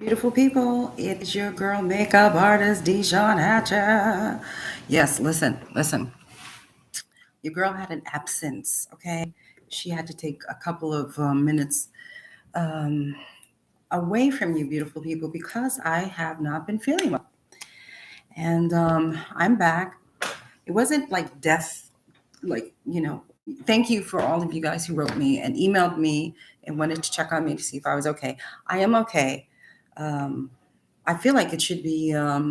Beautiful people, it is your girl makeup artist DeShawn Hatcher. Yes, listen. Your girl had an absence, okay? She had to take a couple of minutes um, away from you, beautiful people, because I have not been feeling well. And I'm back. It wasn't like death, thank you for all of you guys who wrote me and emailed me and wanted to check on me to see if I was okay. I am okay. Um, I feel like it should be Yeah,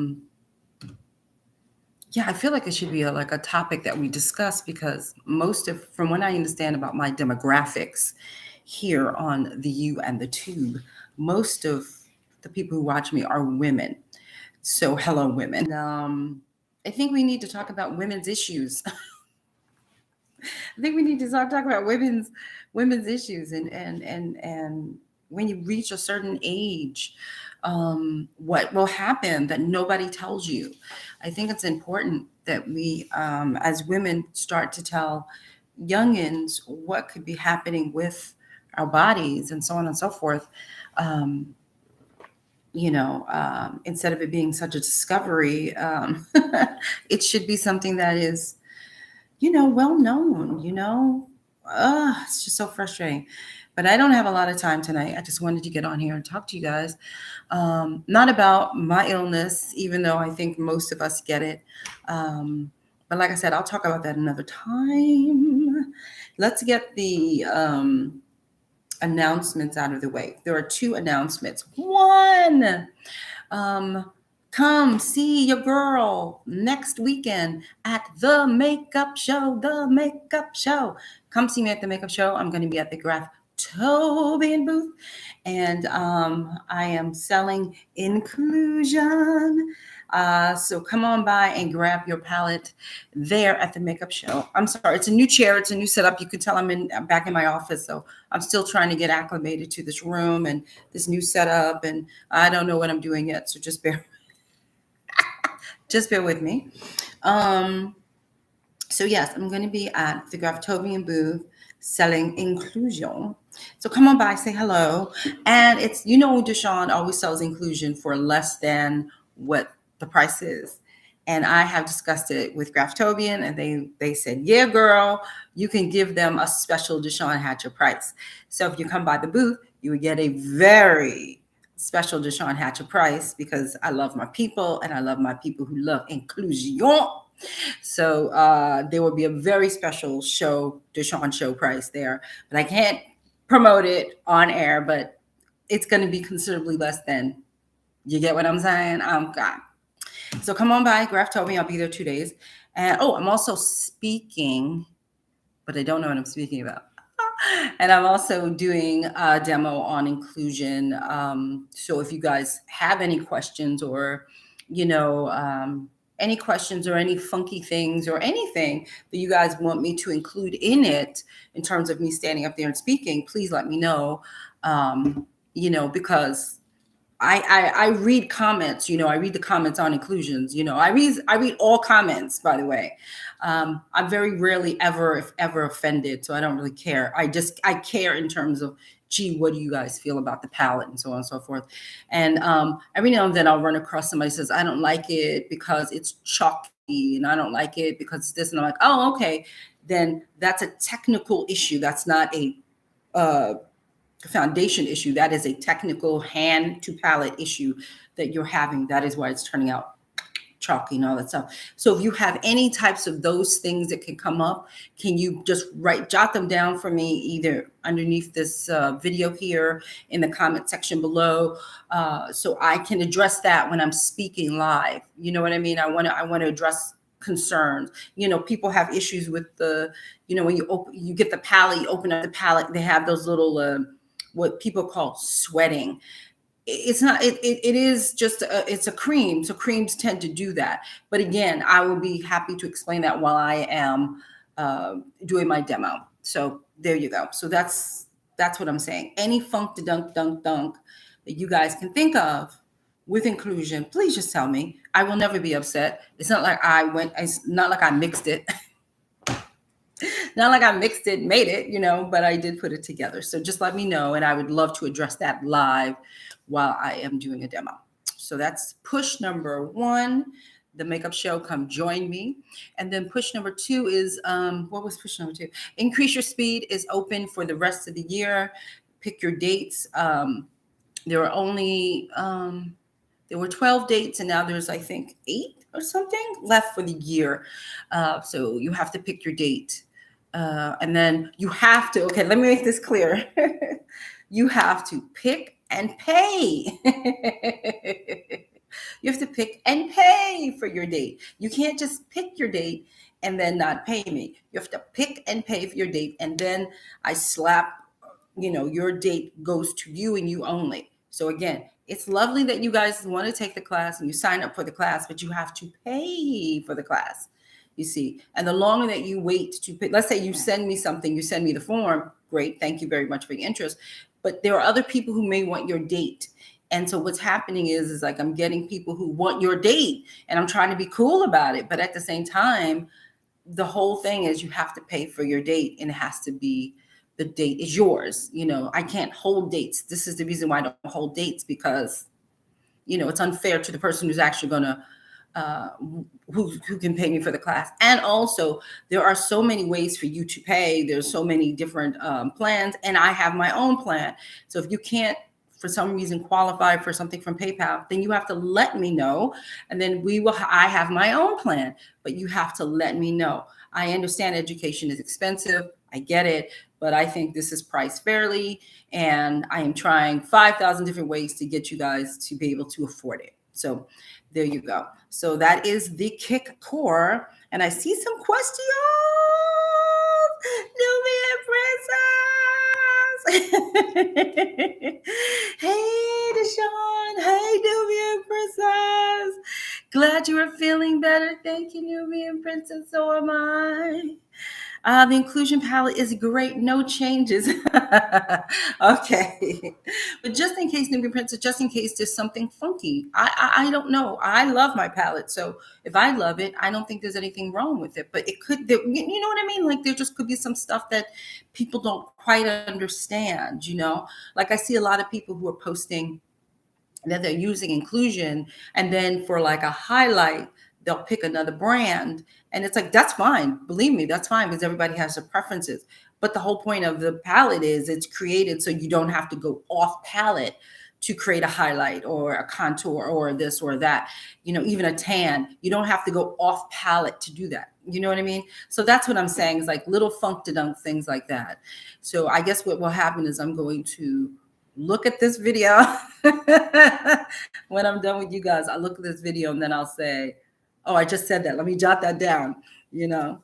I feel like it should be like a topic that we discuss because from what I understand about my demographics here on the U and the Tube, most of the people who watch me are women. So, hello, women. I think we need to talk about women's issues. I think we need to start talking about women's issues and when you reach a certain age, what will happen that nobody tells you. I think it's important that we, as women, start to tell youngins what could be happening with our bodies and so on and so forth. Um, instead of it being such a discovery, it should be something that is well known, it's just so frustrating. But I don't have a lot of time tonight. I just wanted to get on here and talk to you guys. Not about my illness, even though I think most of us get it. But like I said, I'll talk about that another time. Let's get the announcements out of the way. There are two announcements. One, um, come see your girl next weekend at the makeup show. The makeup show. Come see me at the makeup show. I'm going to be at the Graftobian booth, and I am selling inclusion. So come on by and grab your palette there at the makeup show. I'm sorry, it's a new chair, it's a new setup. You can tell I'm back in my office, so I'm still trying to get acclimated to this room and this new setup, and I don't know what I'm doing yet. So just bear with me. Um, so yes, I'm going to be at the Graftobian booth selling inclusion. So come on by, say hello. And it's, DeShawn always sells inclusion for less than what the price is. And I have discussed it with Graftobian, and they said, yeah, girl, you can give them a special DeShawn Hatcher price. So if you come by the booth, you would get a very special DeShawn Hatcher price because I love my people and I love my people who love inclusion. So there will be a very special DeShawn show price there. But I can't promote it on air, but it's going to be considerably less than. You get what I'm saying? God. So come on by, Graf told me I'll be there 2 days. And I'm also speaking, but I don't know what I'm speaking about. And I'm also doing a demo on inclusion. So if you guys have any questions or, any questions or any funky things or anything that you guys want me to include in it in terms of me standing up there and speaking, please let me know. Because I read comments, I read the comments on inclusions, I read all comments, by the way. I'm very rarely ever, if ever, offended. So I don't really care. I care in terms of, gee, what do you guys feel about the palette and so on and so forth. And every now and then I'll run across somebody who says, I don't like it because it's chalky and I don't like it because it's this. And I'm like, oh, okay. Then that's a technical issue. That's not a, foundation issue. That is a technical hand to palette issue that you're having. That is why it's turning out chalky and all that stuff. So if you have any types of those things that can come up, can you just jot them down for me either underneath this video here in the comment section below, so I can address that when I'm speaking live. You know what I mean? I want to address concerns. People have issues with the, when you get the palette, you open up the palette, they have those little what people call sweating. It's not, it is just it's a cream. So creams tend to do that. But again, I will be happy to explain that while I am doing my demo. So there you go. So that's what I'm saying. Any funk to dunk that you guys can think of with inclusion, please just tell me. I will never be upset. It's not like it's not like I mixed it. Not like I mixed it, made it, but I did put it together. So just let me know. And I would love to address that live while I am doing a demo. So that's push number one. The makeup show, come join me. And then push number two is, what was push number two? Increase your speed is open for the rest of the year. Pick your dates. There are only, there were 12 dates, and now there's, I think, 8 or something left for the year. So you have to pick your date. And then you have to, okay, let me make this clear. You have to pick and pay. You have to pick and pay for your date. You can't just pick your date and then not pay me. You have to pick and pay for your date, and then I slap, your date goes to you and you only. So again, it's lovely that you guys want to take the class and you sign up for the class, but you have to pay for the class, you see. And the longer that you wait to pay, let's say you send me something, you send me the form, great, thank you very much for your interest. But there are other people who may want your date. And so what's happening is like I'm getting people who want your date, and I'm trying to be cool about it. But at the same time, the whole thing is you have to pay for your date, and it has to be, the date is yours. I can't hold dates. This is the reason why I don't hold dates, because, it's unfair to the person who's actually going to, who can pay me for the class. And also there are so many ways for you to pay. There's so many different plans, and I have my own plan. So if you can't, for some reason, qualify for something from PayPal, then you have to let me know. And then I have my own plan, but you have to let me know. I understand education is expensive. I get it, but I think this is priced fairly. And I am trying 5,000 different ways to get you guys to be able to afford it. So there you go. So that is the Kick Core. And I see some questions. Nubian Princess. Hey, DeShawn. Hey, Nubian Princess. Glad you are feeling better. Thank you, Nubian Princess. So am I. The inclusion palette is great. No changes. Okay. But just in case, Nubian Princess, just in case there's something funky, I don't know. I love my palette. So if I love it, I don't think there's anything wrong with it. But it could, you know what I mean? Like there just could be some stuff that people don't quite understand, Like I see a lot of people who are posting that they're using inclusion, and then for like a highlight, they'll pick another brand. And it's like, that's fine. Believe me, that's fine, because everybody has their preferences. But the whole point of the palette is it's created so you don't have to go off palette to create a highlight or a contour or this or that, even a tan. You don't have to go off palette to do that. You know what I mean? So that's what I'm saying, is like little funk-to-dunk things like that. So I guess what will happen is I'm going to look at this video. When I'm done with you guys, I'll look at this video and then I'll say, oh, I just said that. Let me jot that down, Donsville.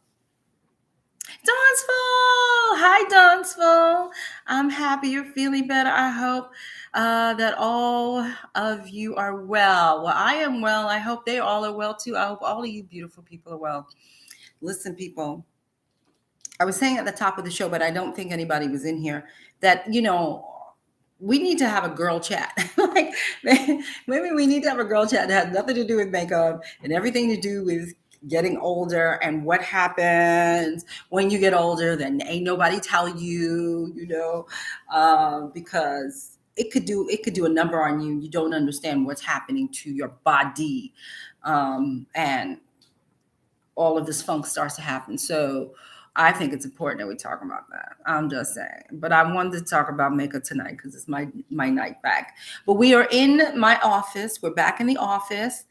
Hi, Donsville. I'm happy you're feeling better. I hope that all of you are well. Well, I am well. I hope they all are well too. I hope all of you beautiful people are well. Listen, people, I was saying at the top of the show, but I don't think anybody was in here, that, we need to have a girl chat. Like maybe we need to have a girl chat that has nothing to do with makeup and everything to do with getting older and what happens when you get older. Then ain't nobody tell you, because it could do a number on you. You don't understand what's happening to your body, and all of this funk starts to happen. So I think it's important that we talk about that. I'm just saying. But I wanted to talk about makeup tonight because it's my night back. But we are in my office. We're back in the office.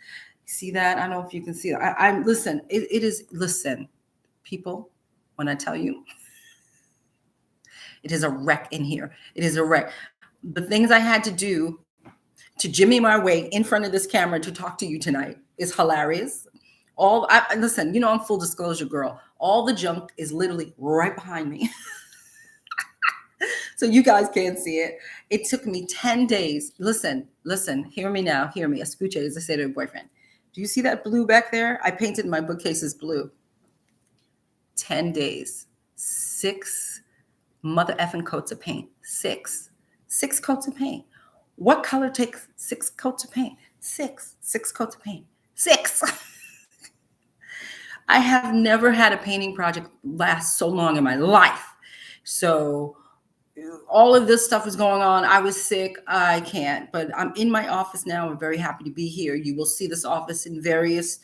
See that? I don't know if you can see that. Listen, it is, listen, people, when I tell you, it is a wreck in here. It is a wreck. The things I had to do to jimmy my way in front of this camera to talk to you tonight is hilarious. Listen, I'm full disclosure girl. All the junk is literally right behind me. So you guys can't see it. It took me 10 days. Listen, hear me now. Hear me. Escuche, as I say to a boyfriend. Do you see that blue back there? I painted my bookcases blue. 10 days. 6 mother effing coats of paint. 6 coats of paint. What color takes 6 coats of paint? 6 coats of paint. 6. I have never had a painting project last so long in my life. So all of this stuff is going on. I was sick. I can't, but I'm in my office now. I'm very happy to be here. You will see this office in various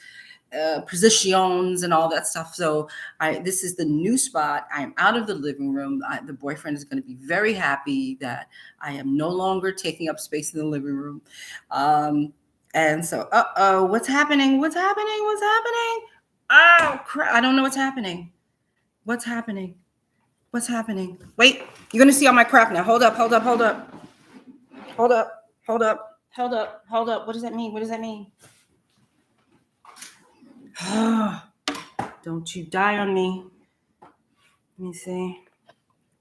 positions and all that stuff. So this is the new spot. I am out of the living room. The boyfriend is going to be very happy that I am no longer taking up space in the living room. And so, what's happening? What's happening? What's happening? Oh, crap. I don't know what's happening. What's happening? What's happening? Wait, you're going to see all my crap now. Hold up, hold up, hold up. Hold up, hold up, hold up, hold up. What does that mean? What does that mean? Don't you die on me. Let me see.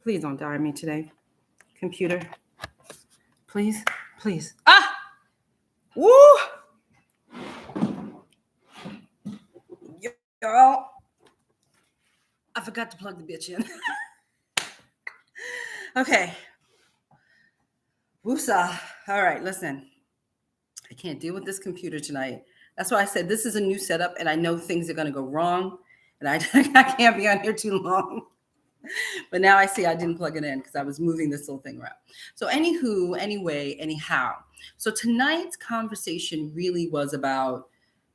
Please don't die on me today. Computer. Please, please. Ah! Woo! Y'all. I forgot to plug the bitch in. Okay. Woosah. All right, listen. I can't deal with this computer tonight. That's why I said this is a new setup, and I know things are going to go wrong, and I can't be on here too long. But now I see I didn't plug it in because I was moving this little thing around. So anywho, anyway, anyhow. So tonight's conversation really was about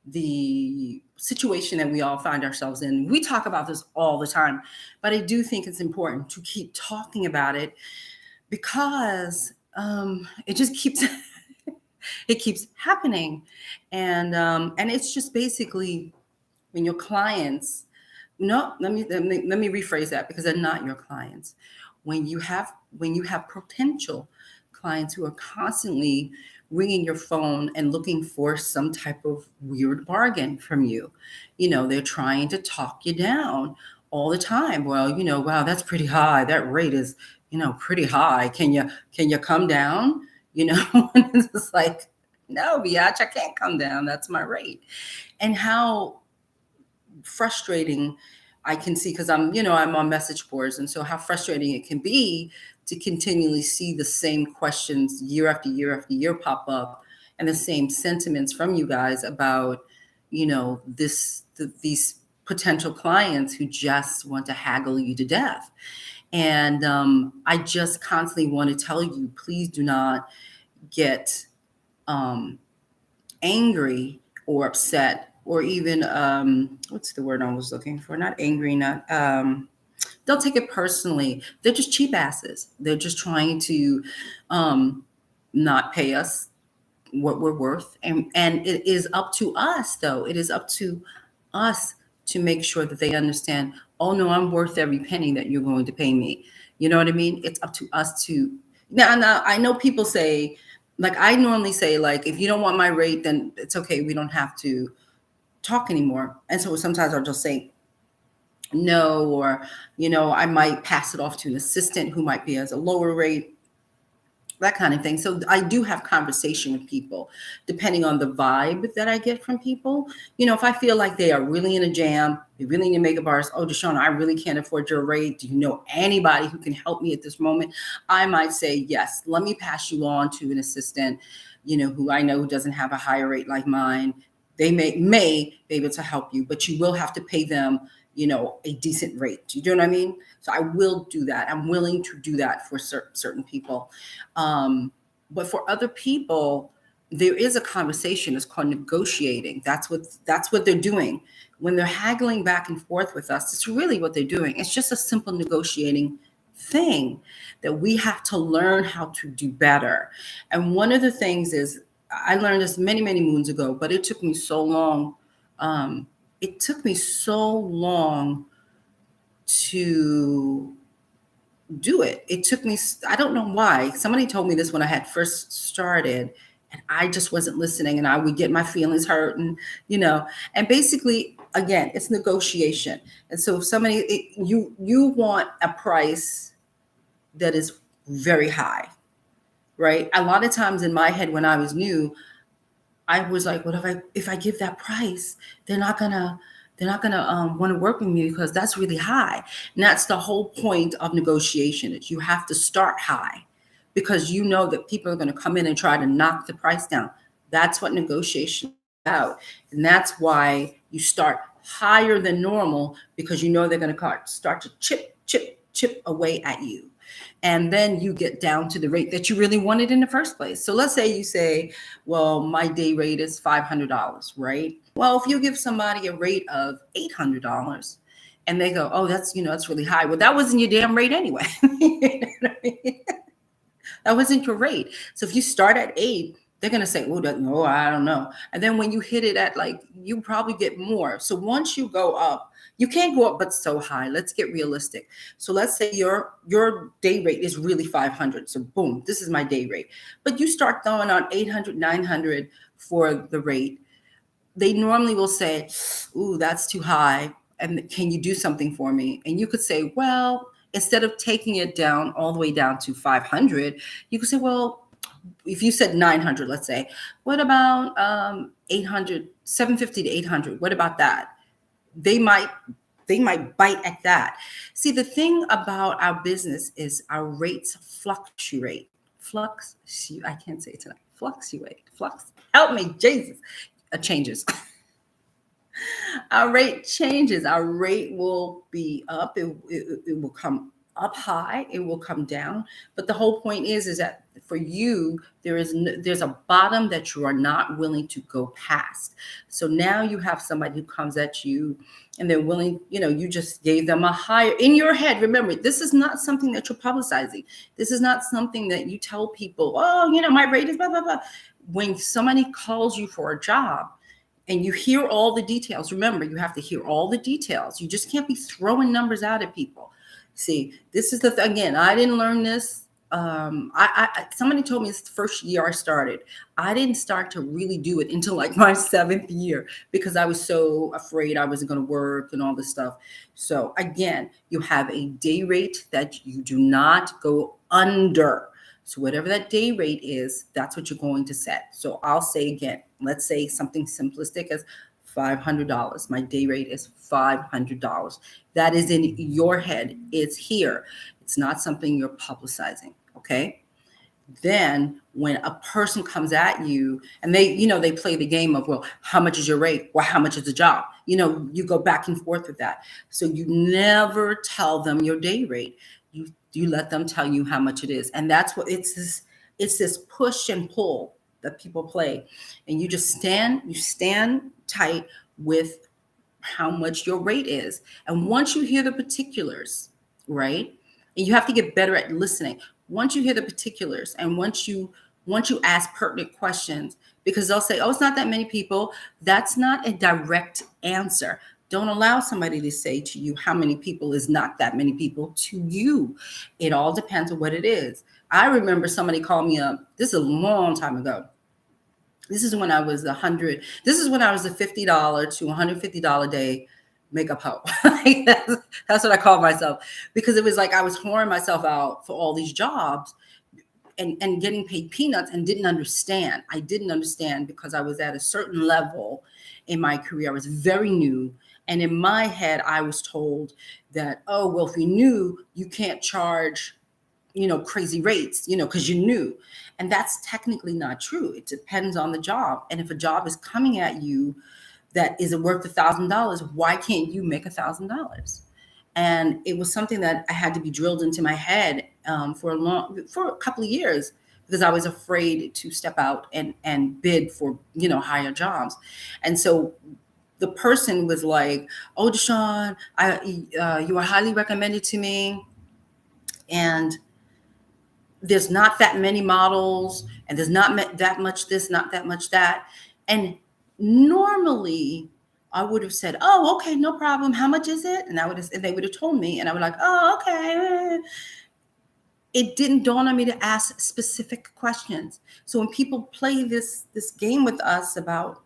the situation that we all find ourselves in. We talk about this all the time, but I do think it's important to keep talking about it because it just keeps it keeps happening, and it's just basically when your clients. No, let me rephrase that because they're not your clients. When you have potential clients who are constantly ringing your phone and looking for some type of weird bargain from you, they're trying to talk you down all the time. Well, wow, that's pretty high. That rate is, pretty high. Can you come down? And it's just like, no, biatch, I can't come down. That's my rate. And how frustrating I can see, because I'm on message boards, and so how frustrating it can be to continually see the same questions year after year after year pop up, and the same sentiments from you guys about these potential clients who just want to haggle you to death. And I just constantly want to tell you, please do not get angry or upset, or even what's the word I was looking for? Not angry, not don't take it personally. They're just cheap asses. They're just trying to not pay us what we're worth. And it is up to us, though. It is up to us to make sure that they understand, oh no, I'm worth every penny that you're going to pay me. You know what I mean? It's up to us to now I know people say, like I normally say, like, if you don't want my rate, then it's okay. We don't have to talk anymore. And so sometimes I'll just say no, or I might pass it off to an assistant who might be as a lower rate, that kind of thing. So I do have conversation with people depending on the vibe that I get from people. If I feel like they are really in a jam, they really need to make a bar. Oh, DeShawn, I really can't afford your rate. Do you know anybody who can help me at this moment? I might say, yes, let me pass you on to an assistant, who I know who doesn't have a higher rate like mine. They may be able to help you, but you will have to pay them, a decent rate. Do you know what I mean? So I will do that. I'm willing to do that for certain people. But for other people, there is a conversation. It's called negotiating. That's what they're doing. When they're haggling back and forth with us, it's really what they're doing. It's just a simple negotiating thing that we have to learn how to do better. And one of the things is, I learned this many, many moons ago, but it took me so long. It took me so long to do it. It took me, I don't know why. Somebody told me this when I had first started, and I just wasn't listening, and I would get my feelings hurt, and and basically, again, it's negotiation. And so if somebody, you want a price that is very high, right? A lot of times in my head when I was new, I was like, what if I give that price, they're not gonna want to work with me because that's really high. And that's the whole point of negotiation, is you have to start high, because you know that people are going to come in and try to knock the price down. That's what negotiation is about. And that's why you start higher than normal, because you know they're going to start to chip chip away at you. And then you get down to the rate that you really wanted in the first place. So let's say you say, well, my day rate is $500, right? Well, if you give somebody a rate of $800 and they go, oh, that's really high. Well, that wasn't your damn rate anyway. You know what I mean? That wasn't your rate. So if you start at 8, they're going to say, oh, no, I don't know. And then when you hit it at like, you probably get more. So once you go up, you can't go up but so high. Let's get realistic. So let's say your day rate is really 500. So boom, this is my day rate. But you start throwing on 800, 900 for the rate. They normally will say, ooh, that's too high. And can you do something for me? And you could say, well, instead of taking it down all the way down to 500, you could say, well, if you said 900, let's say, what about 800, 750 to 800? What about that? They might bite at that. See, the thing about our business is our rates fluctuate. I can't say it tonight. Fluctuate. Help me, Jesus. Changes. Our rate changes. Our rate will be up. It will come up high. It will come down. But the whole point is that for you, there's a bottom that you are not willing to go past. So now you have somebody who comes at you and they're willing, you just gave them a higher in your head. Remember, this is not something that you're publicizing. This is not something that you tell people, oh, my rate is blah, blah, blah. When somebody calls you for a job, and you hear all the details. Remember, you have to hear all the details. You just can't be throwing numbers out at people. See, this is again, I didn't learn this. Somebody told me it's the first year I started. I didn't start to really do it until like my 7th year because I was so afraid I wasn't going to work and all this stuff. So again, you have a day rate that you do not go under. So whatever that day rate is, that's what you're going to set. So I'll say again, let's say something simplistic as $500. My day rate is $500. That is in your head. It's here. It's not something you're publicizing. Okay. Then when a person comes at you and they play the game of, well, how much is your rate? Well, how much is the job? You go back and forth with that. So you never tell them your day rate. You let them tell you how much it is. And that's what it's this push and pull that people play. And you just stand tight with how much your rate is. And once you hear the particulars, right? And you have to get better at listening. Once you hear the particulars and once you ask pertinent questions, because they'll say, oh, it's not that many people. That's not a direct answer. Don't allow somebody to say to you how many people is not that many people to you. It all depends on what it is. I remember somebody called me up. This is a long time ago. This is when I was $50 to $150 day makeup hoe. That's what I called myself, because it was like I was whoring myself out for all these jobs and getting paid peanuts and didn't understand. I didn't understand because I was at a certain level in my career. I was very new. And in my head, I was told that, oh, well, if you knew, you can't charge, crazy rates, because you're new. And that's technically not true. It depends on the job. And if a job is coming at you that is worth $1,000, why can't you make $1,000? And it was something that I had to be drilled into my head for a couple of years, because I was afraid to step out and bid for, higher jobs. And so the person was like, oh, DeShawn, you were highly recommended to me. And there's not that many models, and there's not that much this, not that much that. And normally I would have said, oh, okay, no problem. How much is it? And they would have told me, and I would like, oh, okay. It didn't dawn on me to ask specific questions. So when people play this game with us about,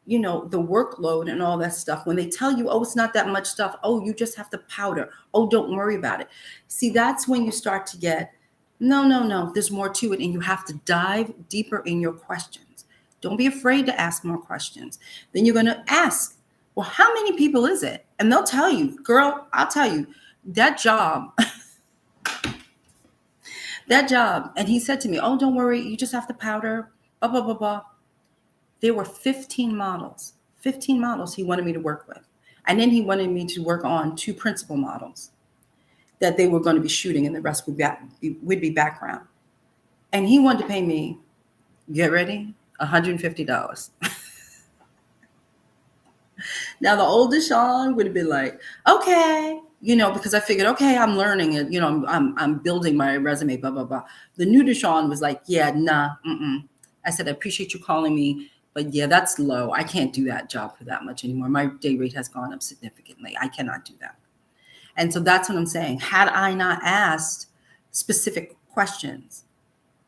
the workload and all that stuff, when they tell you, oh, it's not that much stuff. Oh, you just have to powder. Oh, don't worry about it. See, that's when you start to get, no, there's more to it. And you have to dive deeper in your questions. Don't be afraid to ask more questions. Then you're going to ask, well, how many people is it? And they'll tell you, girl, I'll tell you, that job, And he said to me, oh, don't worry. You just have to powder, blah, blah, blah, blah. There were 15 models he wanted me to work with. And then he wanted me to work on 2 principal models. that they were going to be shooting, and the rest would be background. And he wanted to pay me, get ready, $150. Now the old DeShawn would have been like, okay, because I figured, okay, I'm learning it, I'm building my resume, blah blah blah. The new DeShawn was like, yeah, nah, I said, I appreciate you calling me, but yeah, that's low. I can't do that job for that much anymore. My day rate has gone up significantly. I cannot do that. And so that's what I'm saying. Had I not asked specific questions,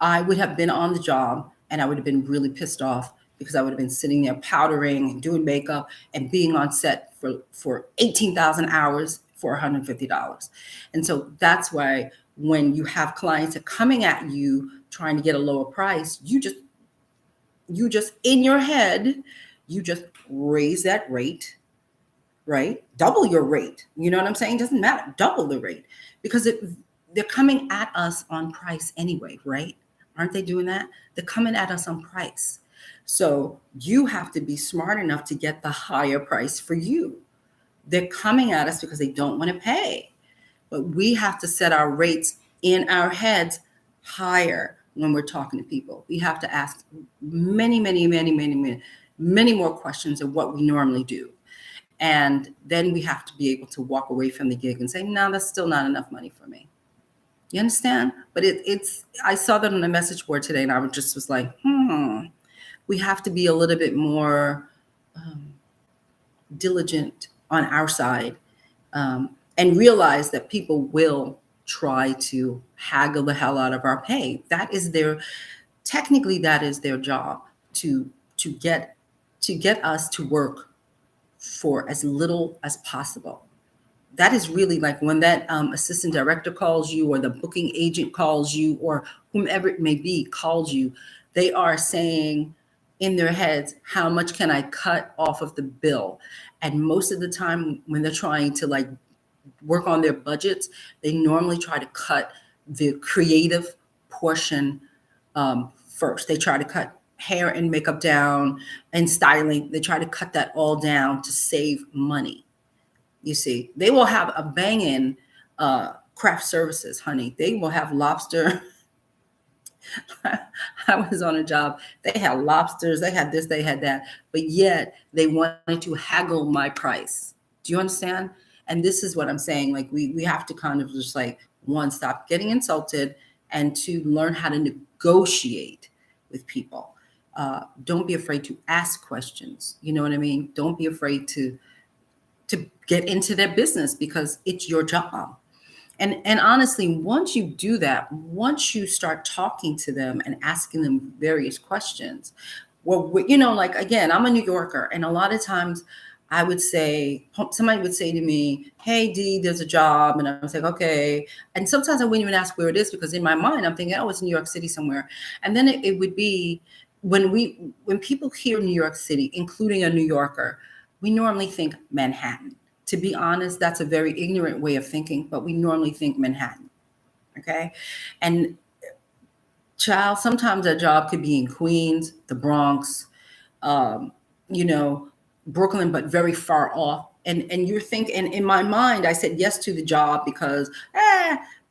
I would have been on the job and I would have been really pissed off, because I would have been sitting there powdering and doing makeup and being on set for 18,000 hours for $150. And so that's why when you have clients that are coming at you trying to get a lower price, you just in your head, you just raise that rate, right? Double your rate. You know what I'm saying? Doesn't matter. Double the rate, because they're coming at us on price anyway, right? Aren't they doing that? They're coming at us on price. So you have to be smart enough to get the higher price for you. They're coming at us because they don't want to pay. But we have to set our rates in our heads higher when we're talking to people. We have to ask many more questions than what we normally do. And then we have to be able to walk away from the gig and say, no, that's still not enough money for me. You understand? But I saw that on the message board today, and I was like, we have to be a little bit more diligent on our side, and realize that people will try to haggle the hell out of our pay. That is their job, to get us to work for as little as possible. That is really like when that assistant director calls you, or the booking agent calls you, or whomever it may be calls you, they are saying in their heads, how much can I cut off of the bill? And most of the time when they're trying to like work on their budgets, they normally try to cut the creative portion first. They try to cut hair and makeup down, and styling. They try to cut that all down to save money. You see, they will have a banging craft services, honey. They will have lobster. I was on a job. They had lobsters. They had this, they had that. But yet they wanted to haggle my price. Do you understand? And this is what I'm saying. Like we have to kind of just like, one, stop getting insulted, and to learn how to negotiate with people. Don't be afraid to ask questions. You know what I mean? Don't be afraid to get into their business, because it's your job. And honestly, once you do that, once you start talking to them and asking them various questions, well, like, again, I'm a New Yorker, and a lot of times I would say, somebody would say to me, hey, Dee, there's a job. And I was like, okay. And sometimes I wouldn't even ask where it is, because in my mind, I'm thinking, oh, it's New York City somewhere. And then it would be when people hear New York City, including a New Yorker, we normally think Manhattan. To be honest, that's a very ignorant way of thinking, but we normally think Manhattan, okay? And child, sometimes a job could be in Queens, the Bronx, Brooklyn, but very far off. And you're thinking, in my mind, I said yes to the job because,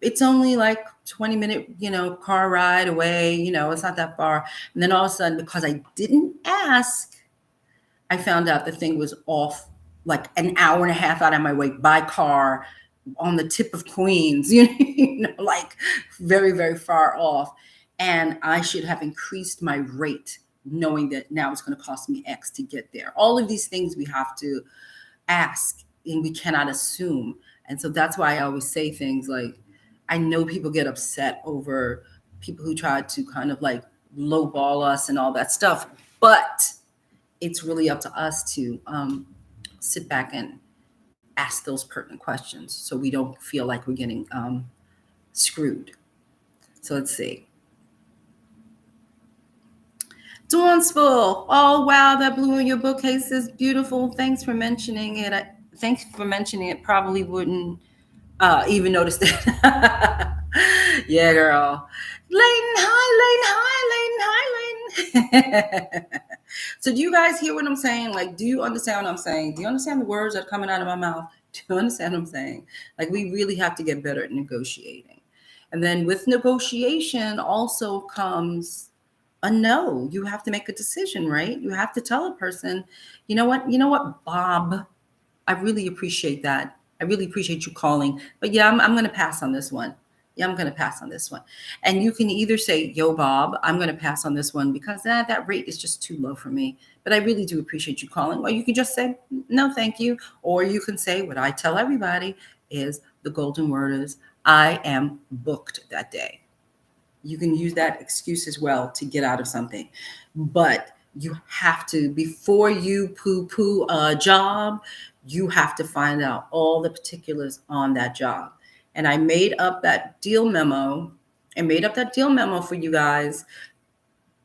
it's only like 20-minute, car ride away, it's not that far. And then all of a sudden, because I didn't ask, I found out the thing was off like an hour and a half out of my way by car on the tip of Queens, like very, very far off. And I should have increased my rate, knowing that now it's going to cost me X to get there. All of these things we have to ask, and we cannot assume. And so that's why I always say things like, I know people get upset over people who try to kind of like lowball us and all that stuff, but it's really up to us to sit back and ask those pertinent questions, so we don't feel like we're getting screwed. So let's see. Dawn's full. Oh, wow, that blue in your bookcase is beautiful. Thanks for mentioning it. Probably wouldn't even notice that. Yeah, girl. Layton, hi. So do you guys hear what I'm saying? Like, do you understand what I'm saying? Do you understand the words that are coming out of my mouth? Do you understand what I'm saying? Like, we really have to get better at negotiating. And then with negotiation also comes a no. You have to make a decision, right? You have to tell a person, you know what, Bob, I really appreciate that. I really appreciate you calling. But yeah, I'm going to pass on this one. Yeah, I'm going to pass on this one. And you can either say, yo, Bob, I'm going to pass on this one because that rate is just too low for me. But I really do appreciate you calling. Or you can just say, no, thank you. Or you can say, what I tell everybody is the golden word is, I am booked that day. You can use that excuse as well to get out of something. But you have to, before you poo-poo a job, you have to find out all the particulars on that job. And I made up that deal memo for you guys.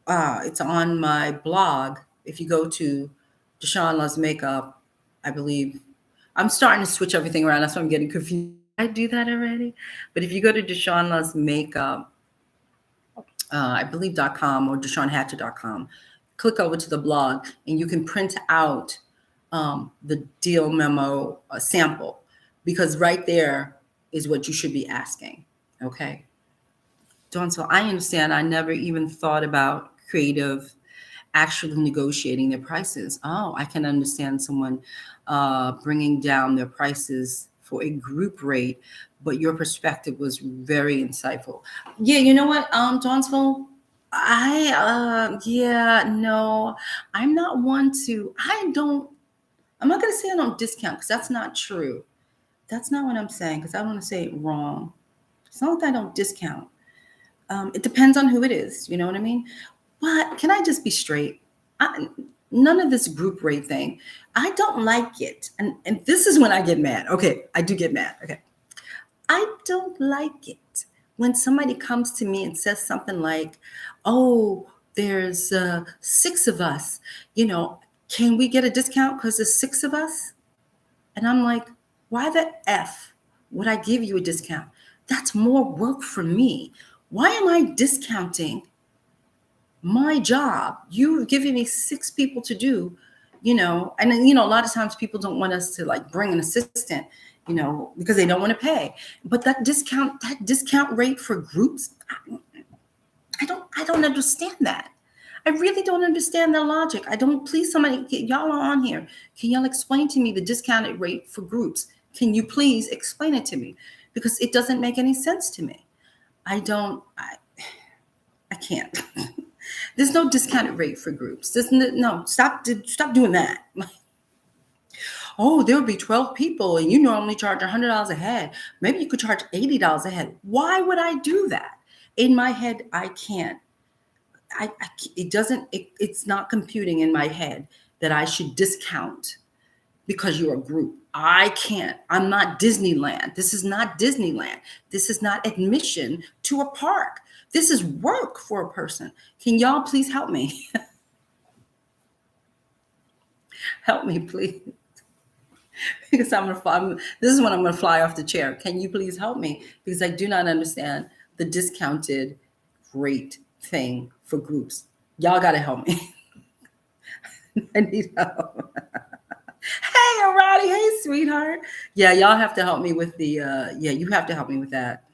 It's on my blog. If you go to DeShawn Loves Makeup, I believe I'm starting to switch everything around. That's why I'm getting confused. I do that already. But if you go to DeShawn Loves Makeup, I believe .com or DeShawnHatcher.com, click over to the blog and you can print out the deal memo sample, because right there is what you should be asking. Okay. Dawn, so I understand. I never even thought about creative actually negotiating their prices. Oh, I can understand someone bringing down their prices for a group rate, but your perspective was very insightful. Yeah, you know what, Dawnsville? No, I'm not one to, I'm not going to say I don't discount because that's not true. That's not what I'm saying because I don't want to say it wrong. It's not that I don't discount. It depends on who it is. You know what I mean? But can I just be straight? None of this group rate thing. I don't like it. And this is when I get mad. Okay, I do get mad. Okay. I don't like it when somebody comes to me and says something like, oh, there's 6 of us. Can we get a discount because there's 6 of us? And I'm like, why the F would I give you a discount? That's more work for me. Why am I discounting my job? You're giving me 6 people to do, and then, a lot of times people don't want us to like bring an assistant, because they don't want to pay. But that discount rate for groups, I don't understand that. I really don't understand the logic. Please, somebody, y'all are on here. Can y'all explain to me the discounted rate for groups? Can you please explain it to me? Because it doesn't make any sense to me. I can't. There's no discounted rate for groups. No, stop doing that. Oh, there would be 12 people and you normally charge $100 a head. Maybe you could charge $80 a head. Why would I do that? In my head, I can't. It's not computing in my head that I should discount because you're a group. I can't. I'm not Disneyland. This is not Disneyland. This is not admission to a park. This is work for a person. Can y'all please help me? Help me, please. Because this is when I'm going to fly off the chair. Can you please help me? Because I do not understand the discounted rate thing for groups. Y'all got to help me. I need help. Hey, Arati. Hey, sweetheart. Yeah, y'all have to help me with you have to help me with that.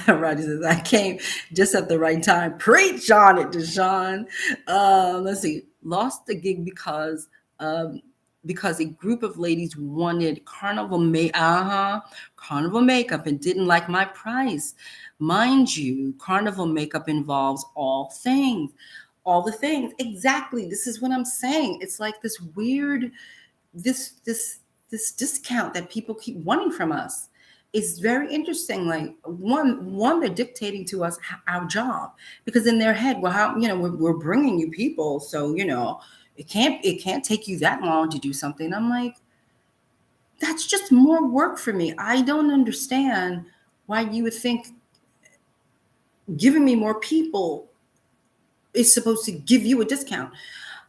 Roger says, I came just at the right time. Preach on it, DeShawn. Let's see. Lost the gig because a group of ladies wanted carnival makeup and didn't like my price. Mind you, carnival makeup involves all the things. Exactly. This is what I'm saying. It's like this weird, this discount that people keep wanting from us. It's very interesting. Like one, they're dictating to us our job because in their head, well, how, we're bringing you people. So, it can't take you that long to do something. I'm like, that's just more work for me. I don't understand why you would think giving me more people is supposed to give you a discount.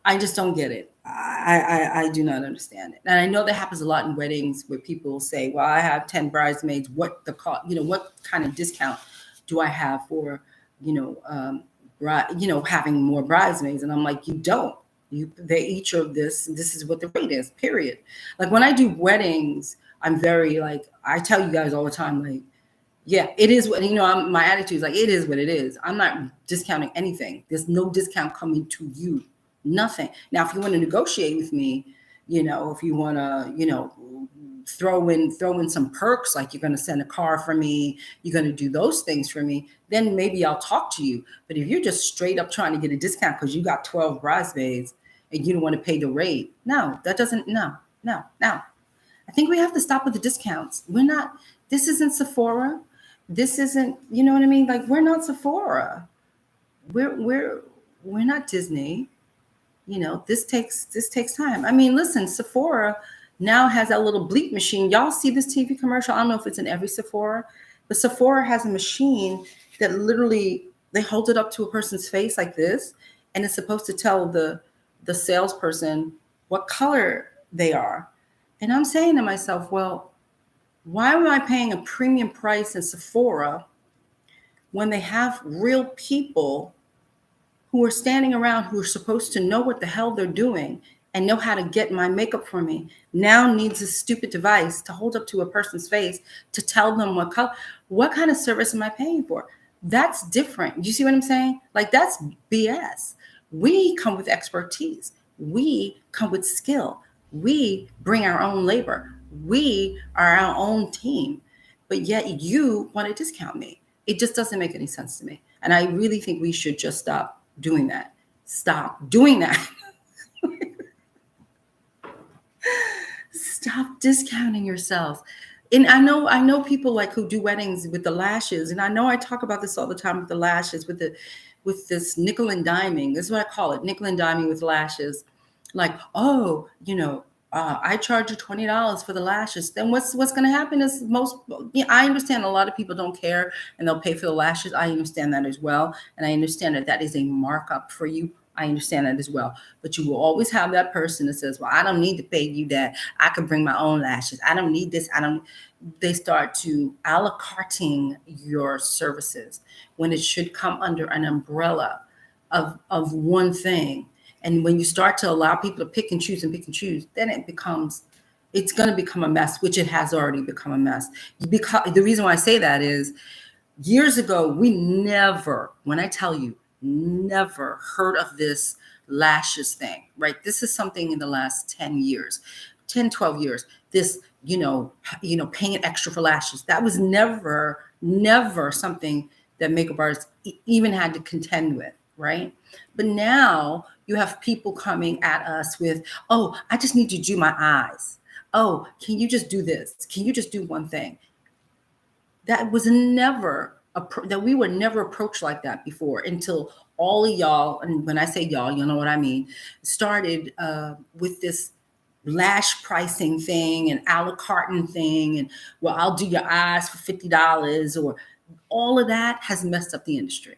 I just don't get it. I do not understand it. And I know that happens a lot in weddings where people say, well, I have 10 bridesmaids. What the cost, what kind of discount do I have for, having more bridesmaids? And I'm like, you don't. They each of this is what the rate is, period. Like when I do weddings, I'm very like, I tell you guys all the time, like, yeah, it is what, my attitude is like, it is what it is. I'm not discounting anything. There's no discount coming to you. Nothing. Now, if you want to negotiate with me, if you want to, throw in some perks, like you're going to send a car for me, you're going to do those things for me, then maybe I'll talk to you. But if you're just straight up trying to get a discount because you got 12 bridesmaids and you don't want to pay the rate, no, that doesn't, no. I think we have to stop with the discounts. This isn't Sephora. This isn't, you know what I mean? Like, we're not Sephora. We're not Disney. This takes time. I mean, listen, Sephora now has that little bleep machine. Y'all see this TV commercial? I don't know if it's in every Sephora, but Sephora has a machine that literally, they hold it up to a person's face like this, and it's supposed to tell the salesperson what color they are. And I'm saying to myself, well, why am I paying a premium price in Sephora when they have real people who are standing around who are supposed to know what the hell they're doing and know how to get my makeup for me, now needs a stupid device to hold up to a person's face to tell them what color? What kind of service am I paying for? That's different. You see what I'm saying? Like, that's BS. We come with expertise. We come with skill. We bring our own labor. We are our own team. But yet you want to discount me. It just doesn't make any sense to me. And I really think we should just stop doing that. Stop doing that. Stop discounting yourself. And I know people like who do weddings with the lashes. And I know I talk about this all the time with the lashes, with this nickel and diming. This is what I call it, nickel and diming with lashes. Like, oh, I charge you $20 for the lashes. Then what's going to happen is I understand a lot of people don't care and they'll pay for the lashes. I understand that as well. And I understand that is a markup for you. I understand that as well. But you will always have that person that says, well, I don't need to pay you that. I can bring my own lashes. I don't need this. They start to a la carting your services when it should come under an umbrella of one thing. And when you start to allow people to pick and choose, then it's going to become a mess, which it has already become a mess. Because the reason why I say that is years ago, we never, when I tell you, never heard of this lashes thing, right? This is something in the last 10 years, 10, 12 years, this, paying extra for lashes. That was never something that makeup artists even had to contend with, right? But now you have people coming at us with, oh, I just need you to do my eyes. Oh, can you just do this? Can you just do one thing? That was never, that we were never approached like that before until all of y'all, and when I say y'all, you know what I mean, started with this lash pricing thing and a la carte thing. And, well, I'll do your eyes for $50, or all of that has messed up the industry.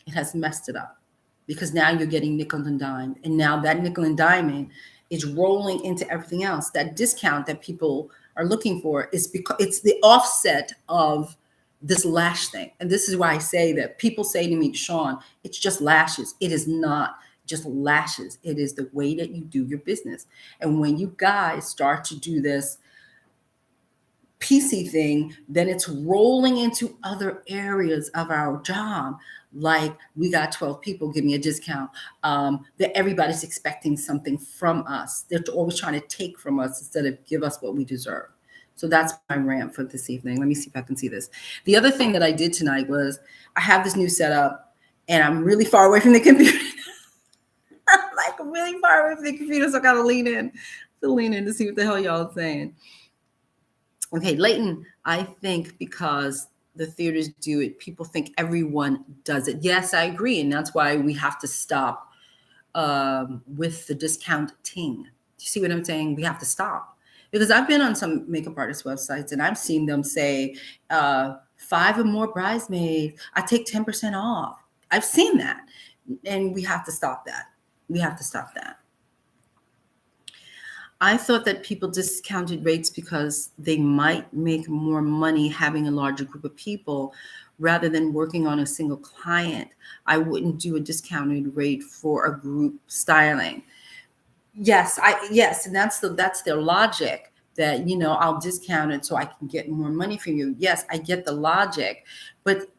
It has messed it up because now you're getting nickel and dime. And now that nickel and diming is rolling into everything else. That discount that people are looking for is because it's the offset of this lash thing. And this is why I say that people say to me, DeShawn, it's just lashes. It is not just lashes. It is the way that you do your business. And when you guys start to do this PC thing, then it's rolling into other areas of our job. Like, we got 12 people, give me a discount. That everybody's expecting something from us. They're always trying to take from us instead of give us what we deserve. So that's my rant for this evening. Let me see if I can see this. The other thing that I did tonight was I have this new setup and I'm really far away from the computer. I'm like really far away from the computer, so I gotta lean in to see what the hell y'all are saying. Okay, Leighton, I think because the theaters do it, people think everyone does it. Yes, I agree. And that's why we have to stop with the discounting. Do you see what I'm saying? We have to stop. Because I've been on some makeup artist websites and I've seen them say 5 or more bridesmaids, I take 10% off. I've seen that. And we have to stop that. We have to stop that. I thought that people discounted rates because they might make more money having a larger group of people rather than working on a single client. I wouldn't do a discounted rate for a group styling. Yes, and that's their logic, that I'll discount it so I can get more money from you. Yes, I get the logic, but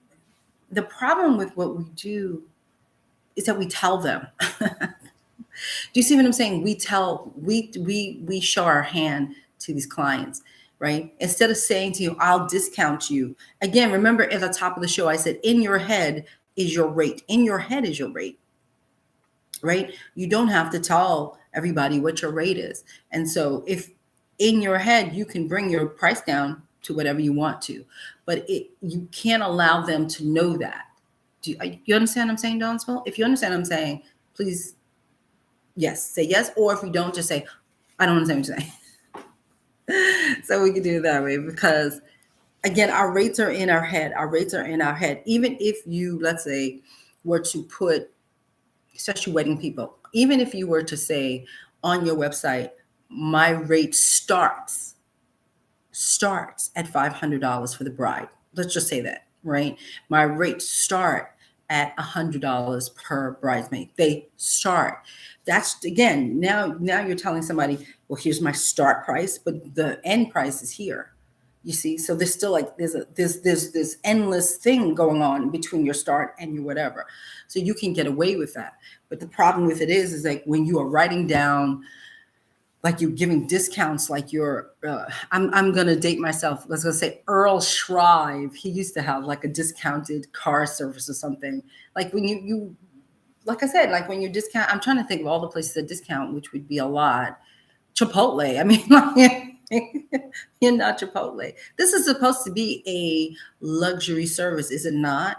the problem with what we do is that we tell them. Do you see what I'm saying? We show our hand to these clients, right? Instead of saying to you, I'll discount you. Again, remember at the top of the show, I said, in your head is your rate. In your head is your rate, right? You don't have to tell everybody what your rate is. And so if in your head, you can bring your price down to whatever you want to, but you can't allow them to know that. Do you understand what I'm saying, Donsville? If you understand what I'm saying, please, yes, say yes. Or if you don't, just say, I don't understand what you're saying. So we can do it that way, because again, our rates are in our head. Our rates are in our head. Even if you, let's say, were to put, especially wedding people, even if you were to say on your website, my rate starts at $500 for the bride. Let's just say that, right? My rates start at $100 per bridesmaid. They start. That's, again, now you're telling somebody, well, here's my start price, but the end price is here. You see, so there's still like there's this endless thing going on between your start and your whatever. So you can get away with that. But the problem with it is like when you are writing down, like you're giving discounts, like you're I'm gonna date myself. Let's go say Earl Shrive. He used to have like a discounted car service or something. Like when you like I said, like when you discount, I'm trying to think of all the places that discount, which would be a lot. Chipotle. I mean, like, you're not Chipotle. This is supposed to be a luxury service, is it not?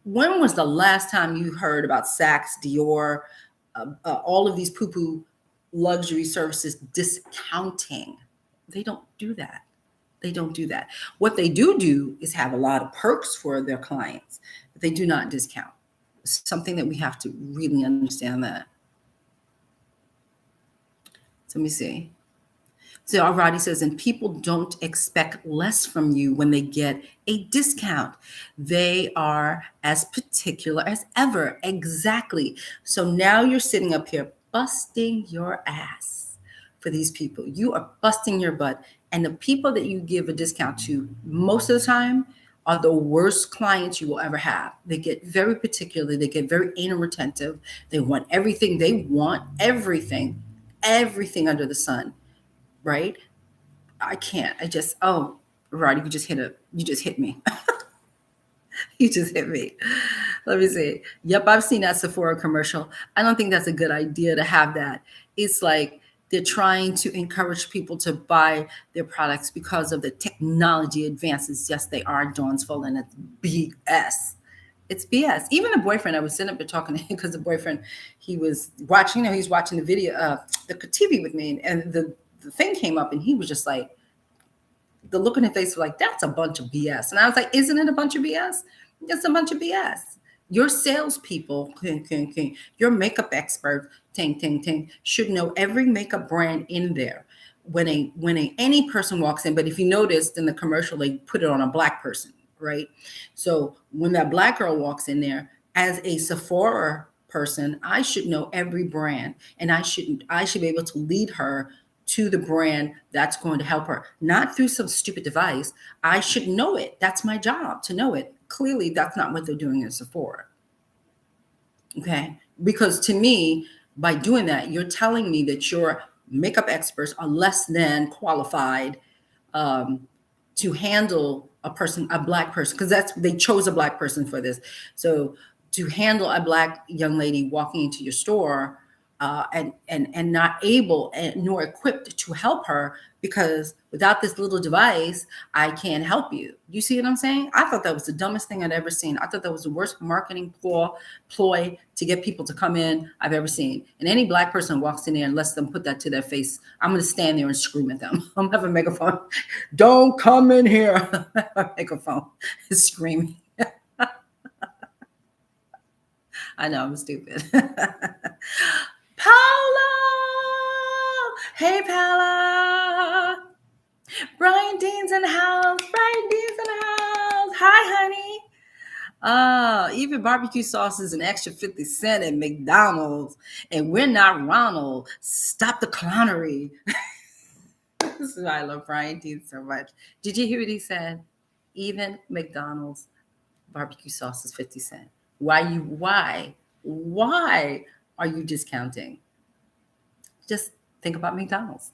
When was the last time you heard about Saks, Dior, all of these poo-poo luxury services discounting? They don't do that. They don't do that. What they do is have a lot of perks for their clients, but they do not discount. It's something that we have to really understand that. So let me see. So Alrighty says, and people don't expect less from you when they get a discount. They are as particular as ever. Exactly. So now you're sitting up here busting your ass for these people. You are busting your butt. And the people that you give a discount to most of the time are the worst clients you will ever have. They get very particular. They get very anal retentive. They want everything. They want everything under the sun. Right? I can't. Right, you just hit me. You just hit me. Let me see. Yep, I've seen that Sephora commercial. I don't think that's a good idea to have that. It's like they're trying to encourage people to buy their products because of the technology advances. Yes, they are, Dawnsville, and it's BS. It's BS. Even the boyfriend, I was sitting up there talking to him because the boyfriend, he was watching, he's watching the video, the TV with me, and the thing came up and he was just like, the look on his face was like, that's a bunch of BS. And I was like, isn't it a bunch of BS? It's a bunch of BS. Your salespeople, your makeup expert, should know every makeup brand in there. When any person walks in, but if you noticed in the commercial, they put it on a black person, right? So when that black girl walks in there, as a Sephora person, I should know every brand, and I should be able to lead her to the brand that's going to help her, not through some stupid device. I should know it. That's my job, to know it. Clearly, that's not what they're doing in Sephora. Okay? Because to me, by doing that, you're telling me that your makeup experts are less than qualified to handle a black person, because they chose a black person for this. So to handle a black young lady walking into your store and not able nor equipped to help her, because without this little device, I can't help you. You see what I'm saying? I thought that was the dumbest thing I'd ever seen. I thought that was the worst marketing ploy to get people to come in I've ever seen. And any black person who walks in there and lets them put that to their face, I'm going to stand there and scream at them. I'm going to have a megaphone. Don't come in here. A megaphone is screaming. I know, I'm stupid. Paula! Hey, Pala. Brian Dean's in the house. Brian Dean's in the house. Hi, honey. Even barbecue sauce is an extra 50 cents at McDonald's, and we're not Ronald. Stop the clownery. This is why I love Brian Dean so much. Did you hear what he said? Even McDonald's barbecue sauce is 50 cents. Why are you discounting? Just think about McDonald's.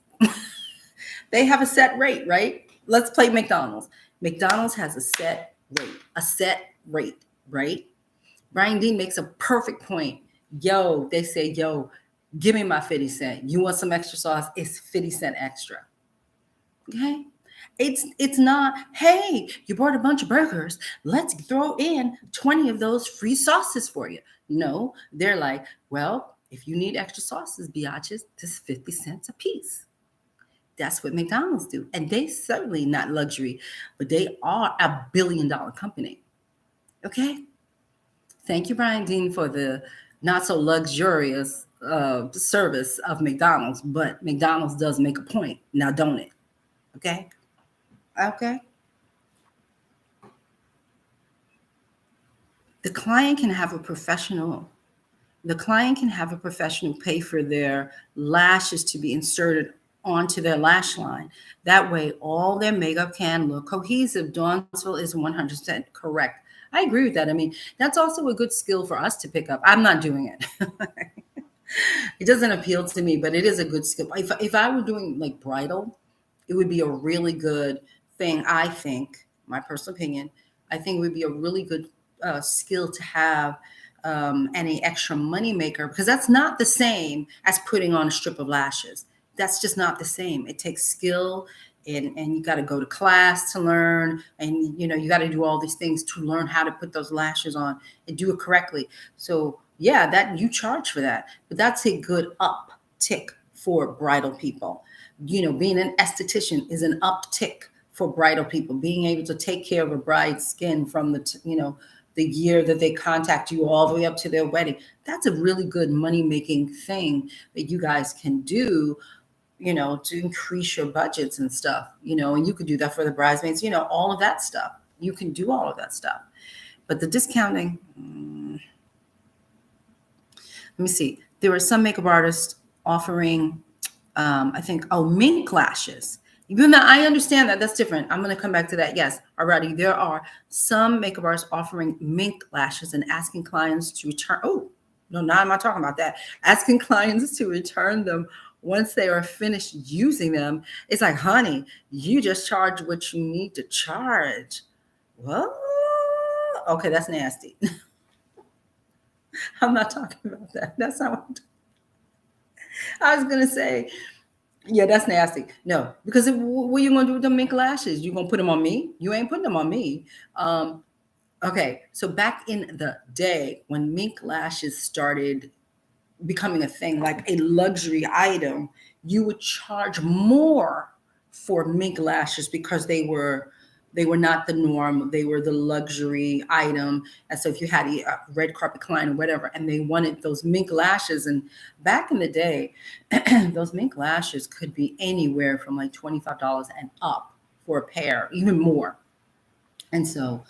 They have a set rate, right? Let's play McDonald's. McDonald's has a set rate, right? Brian Dean makes a perfect point. They say, give me my 50 cents. You want some extra sauce? It's 50 cents extra. Okay? It's not, hey, you bought a bunch of burgers. Let's throw in 20 of those free sauces for you. No, they're like, well, if you need extra sauces, biatches, this is 50 cents a piece. That's what McDonald's do. And they certainly not luxury, but they are a $1 billion company. Okay? Thank you, Brian Dean, for the not so luxurious service of McDonald's, but McDonald's does make a point. Now, don't it? Okay? Okay. The client can have a professional pay for their lashes to be inserted onto their lash line. That way, all their makeup can look cohesive. Dawnsville is 100% correct. I agree with that. I mean, that's also a good skill for us to pick up. I'm not doing it. It doesn't appeal to me, but it is a good skill. If I were doing like bridal, it would be a really good thing. I think, my personal opinion, I think it would be a really good skill to have any extra money maker, because that's not the same as putting on a strip of lashes. That's just not the same. It takes skill, and you got to go to class to learn, and you got to do all these things to learn how to put those lashes on and do it correctly. So yeah, that you charge for that, but that's a good uptick for bridal people. Being an esthetician is an uptick for bridal people. Being able to take care of a bride's skin from the year that they contact you all the way up to their wedding. That's a really good money-making thing that you guys can do, to increase your budgets and stuff, and you could do that for the bridesmaids, all of that stuff. You can do all of that stuff. But the discounting, let me see. There were some makeup artists offering, I think, mink lashes. Even though I understand that that's different. I'm going to come back to that. Yes, already there are some makeup artists offering mink lashes and asking clients to return. Oh, no, now I'm not talking about that. Asking clients to return them once they are finished using them. It's like, honey, you just charge what you need to charge. Well, okay, that's nasty. I'm not talking about that. That's not what I'm talking about. I was going to say, yeah, that's nasty. No, because what are you going to do with the mink lashes? You going to put them on me? You ain't putting them on me. Okay, so back in the day when mink lashes started becoming a thing, like a luxury item, you would charge more for mink lashes because they were not the norm. They were the luxury item. And so if you had a red carpet client or whatever, and they wanted those mink lashes, and back in the day, those mink lashes could be anywhere from like $25 and up for a pair, even more. And so,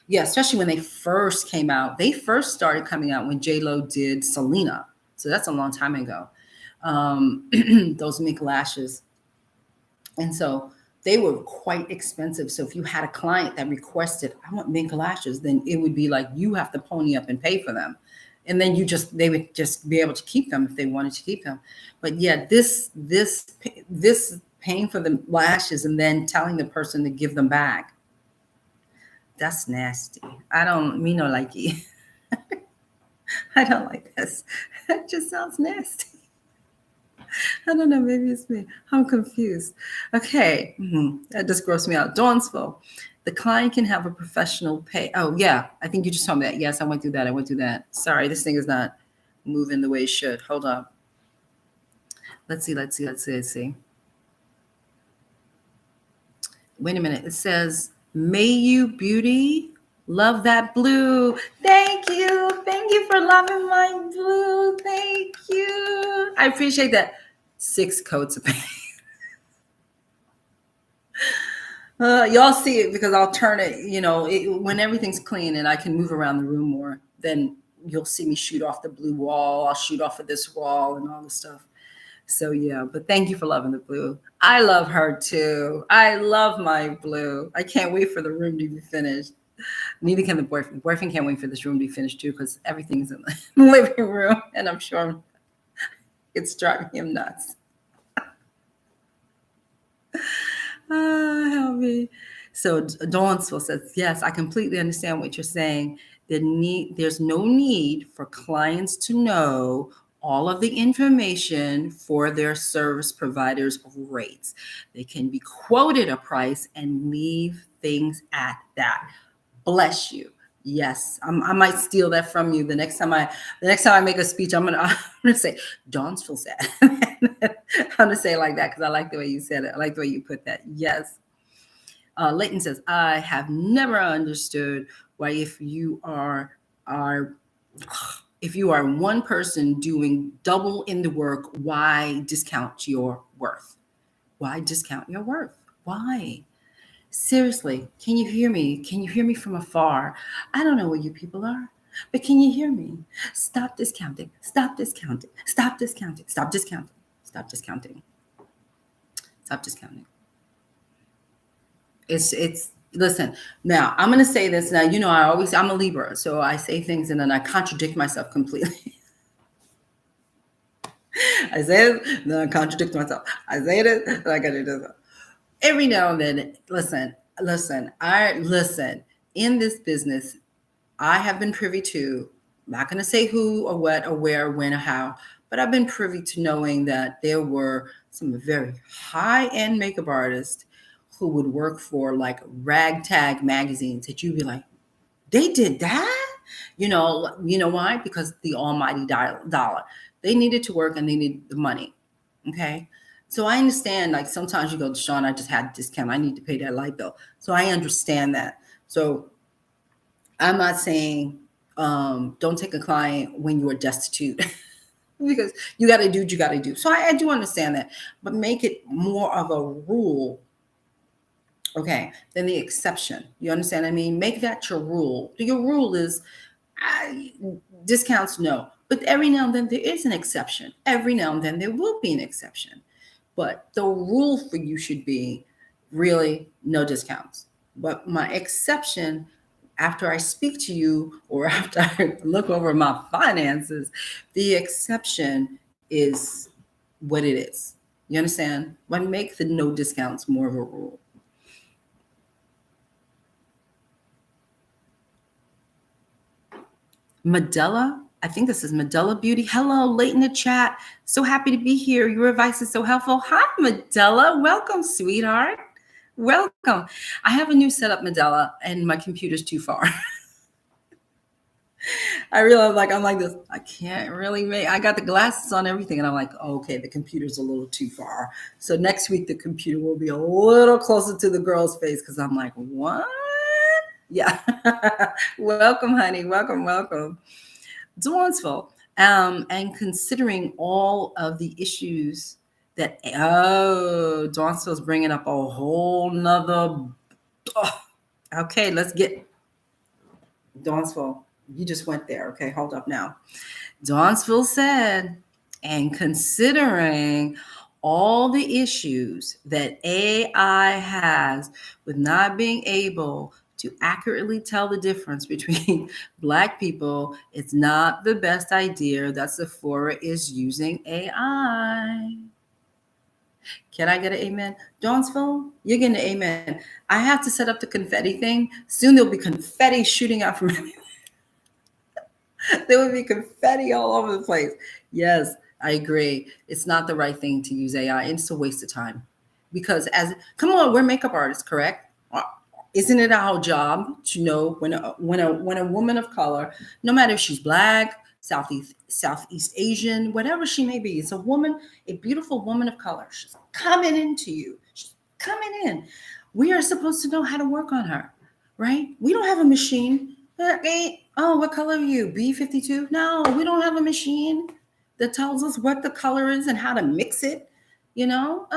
yeah, especially when they first came out, they first started coming out when J-Lo did Selena. So that's a long time ago, those mink lashes. And so they were quite expensive. So if you had a client that requested, I want mink lashes, then it would be like, you have to pony up and pay for them. And then they would just be able to keep them if they wanted to keep them. But yeah, this paying for the lashes and then telling the person to give them back, that's nasty. I don't mean no like it. I don't like this. It just sounds nasty. I don't know. Maybe it's me. I'm confused. Okay. That just grossed me out. Dawnsville. The client can have a professional pay. Oh, yeah. I think you just told me that. Yes, I went through that. Sorry, this thing is not moving the way it should. Hold on. Let's see. Wait a minute. It says, Mayu Beauty. Love that blue. Thank you. Thank you for loving my blue. Thank you. I appreciate that. 6 coats of paint. Y'all see it because I'll turn it, when everything's clean and I can move around the room more, then you'll see me shoot off the blue wall. I'll shoot off of this wall and all this stuff. So yeah, but thank you for loving the blue. I love her too. I love my blue. I can't wait for the room to be finished. Neither can the boyfriend. The boyfriend can't wait for this room to be finished too because everything's in the living room and I'm sure it's driving him nuts. Help me. So Dawnsville says, yes, I completely understand what you're saying. There's no need for clients to know all of the information for their service providers' rates. They can be quoted a price and leave things at that. Bless you. Yes, I might steal that from you the next time I make a speech. I'm gonna say Dawnsville said. I'm gonna say it like that because I like the way you said it. I like the way you put that. Yes. Leighton says, I have never understood why if you are one person doing double in the work, why discount your worth? Why discount your worth? Why? Seriously, can you hear me? Can you hear me from afar? I don't know where you people are, but can you hear me? Stop discounting. Stop discounting. Stop discounting. Stop discounting. Stop discounting. Stop discounting. It's listen, now I'm going to say this now, I'm a Libra, so I say things and then I contradict myself completely. I say it, then I contradict myself. I say it, then I contradict myself. Every now and then, listen, in this business, I have been privy to, I'm not going to say who or what or where, when or how, but I've been privy to knowing that there were some very high-end makeup artists who would work for like ragtag magazines that you'd be like, they did that? You know why? Because the almighty dollar. They needed to work and they needed the money. Okay. So I understand, like sometimes you go, DeShawn, I just had a discount. I need to pay that light bill. So I understand that. So I'm not saying don't take a client when you are destitute because you got to do what you got to do. So I do understand that, but make it more of a rule, okay, than the exception. You understand what I mean? Make that your rule. Your rule is discounts, no. But every now and then there is an exception. Every now and then there will be an exception. But the rule for you should be really no discounts. But my exception, after I speak to you or after I look over my finances, the exception is what it is. You understand? But make the no discounts more of a rule. Medella, I think this is Medella Beauty. Hello, late in the chat. So happy to be here. Your advice is so helpful. Hi, Medella. Welcome, sweetheart. Welcome. I have a new setup, Medella, and my computer's too far. I realize, I'm like this. I can't really I got the glasses on, everything, and I'm like, okay, the computer's a little too far. So next week, the computer will be a little closer to the girl's face because I'm like, what? Yeah. Welcome, honey. Welcome. Dawnsville. And considering all of the issues that, Dawnsville's bringing up a whole nother. Okay, let's get Dawnsville. You just went there. Okay, hold up now. Dawnsville said, and considering all the issues that AI has with not being able to accurately tell the difference between Black people, it's not the best idea that Sephora is using AI. Can I get an amen? Dawnsville, you're getting an amen. I have to set up the confetti thing. Soon there'll be confetti shooting out from everywhere. There will be confetti all over the place. Yes, I agree. It's not the right thing to use AI. It's a waste of time. Because come on, we're makeup artists, correct? Isn't it our job to know when a woman of color, no matter if she's Black, Southeast Asian, whatever she may be, it's a woman, a beautiful woman of color. She's coming into you. She's coming in. We are supposed to know how to work on her, right? We don't have a machine. Oh, what color are you? B52? No, we don't have a machine that tells us what the color is and how to mix it. You know,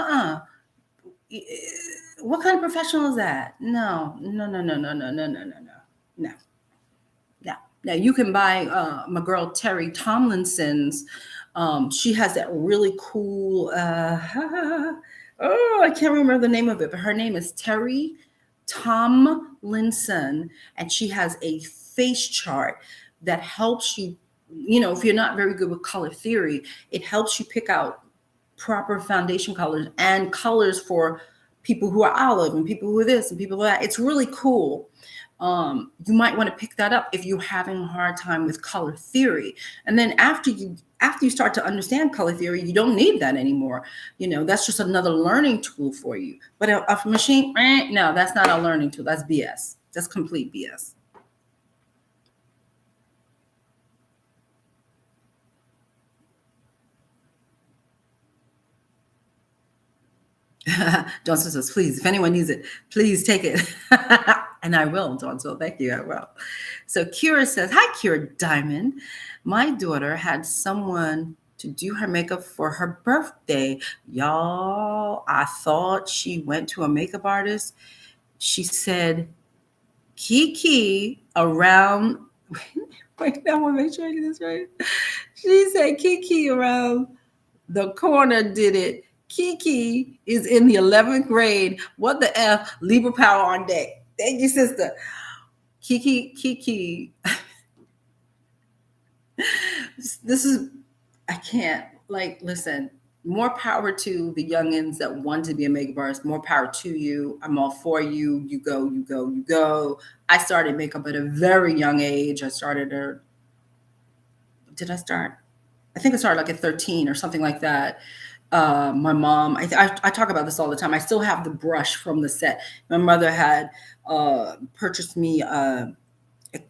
what kind of professional is that? No, no, no, no, no, no, no, no, no, no, no, no. Now you can buy my girl Terry Tomlinson's. She has that really cool. Oh, I can't remember the name of it, but her name is Terry Tomlinson, and she has a face chart that helps you. You know, if you're not very good with color theory, it helps you pick out proper foundation colors and colors for people who are olive and people who are this and people who are that. It's really cool. You might want to pick that up if you're having a hard time with color theory. And then after you start to understand color theory, you don't need that anymore. You know, that's just another learning tool for you. But a machine, no, that's not a learning tool. That's BS. That's complete BS. Johnson says, please, if anyone needs it, please take it. And I will, Johnson. Thank you. I will. So Kira says, hi, Kira Diamond. My daughter had someone to do her makeup for her birthday. Y'all, I thought she went to a makeup artist. She said, Kiki around. Wait, I want to make sure I get this right. She said, Kiki around the corner did it. Kiki is in the 11th grade. What the F? Libra power on deck. Thank you, sister. Kiki. This is, I can't, like, listen, more power to the youngins that want to be a makeup artist. More power to you. I'm all for you. You go, you go, you go. I started makeup at a very young age. Did I start? I think I started like at 13 or something like that. My mom, I talk about this all the time. I still have the brush from the set. My mother had purchased me a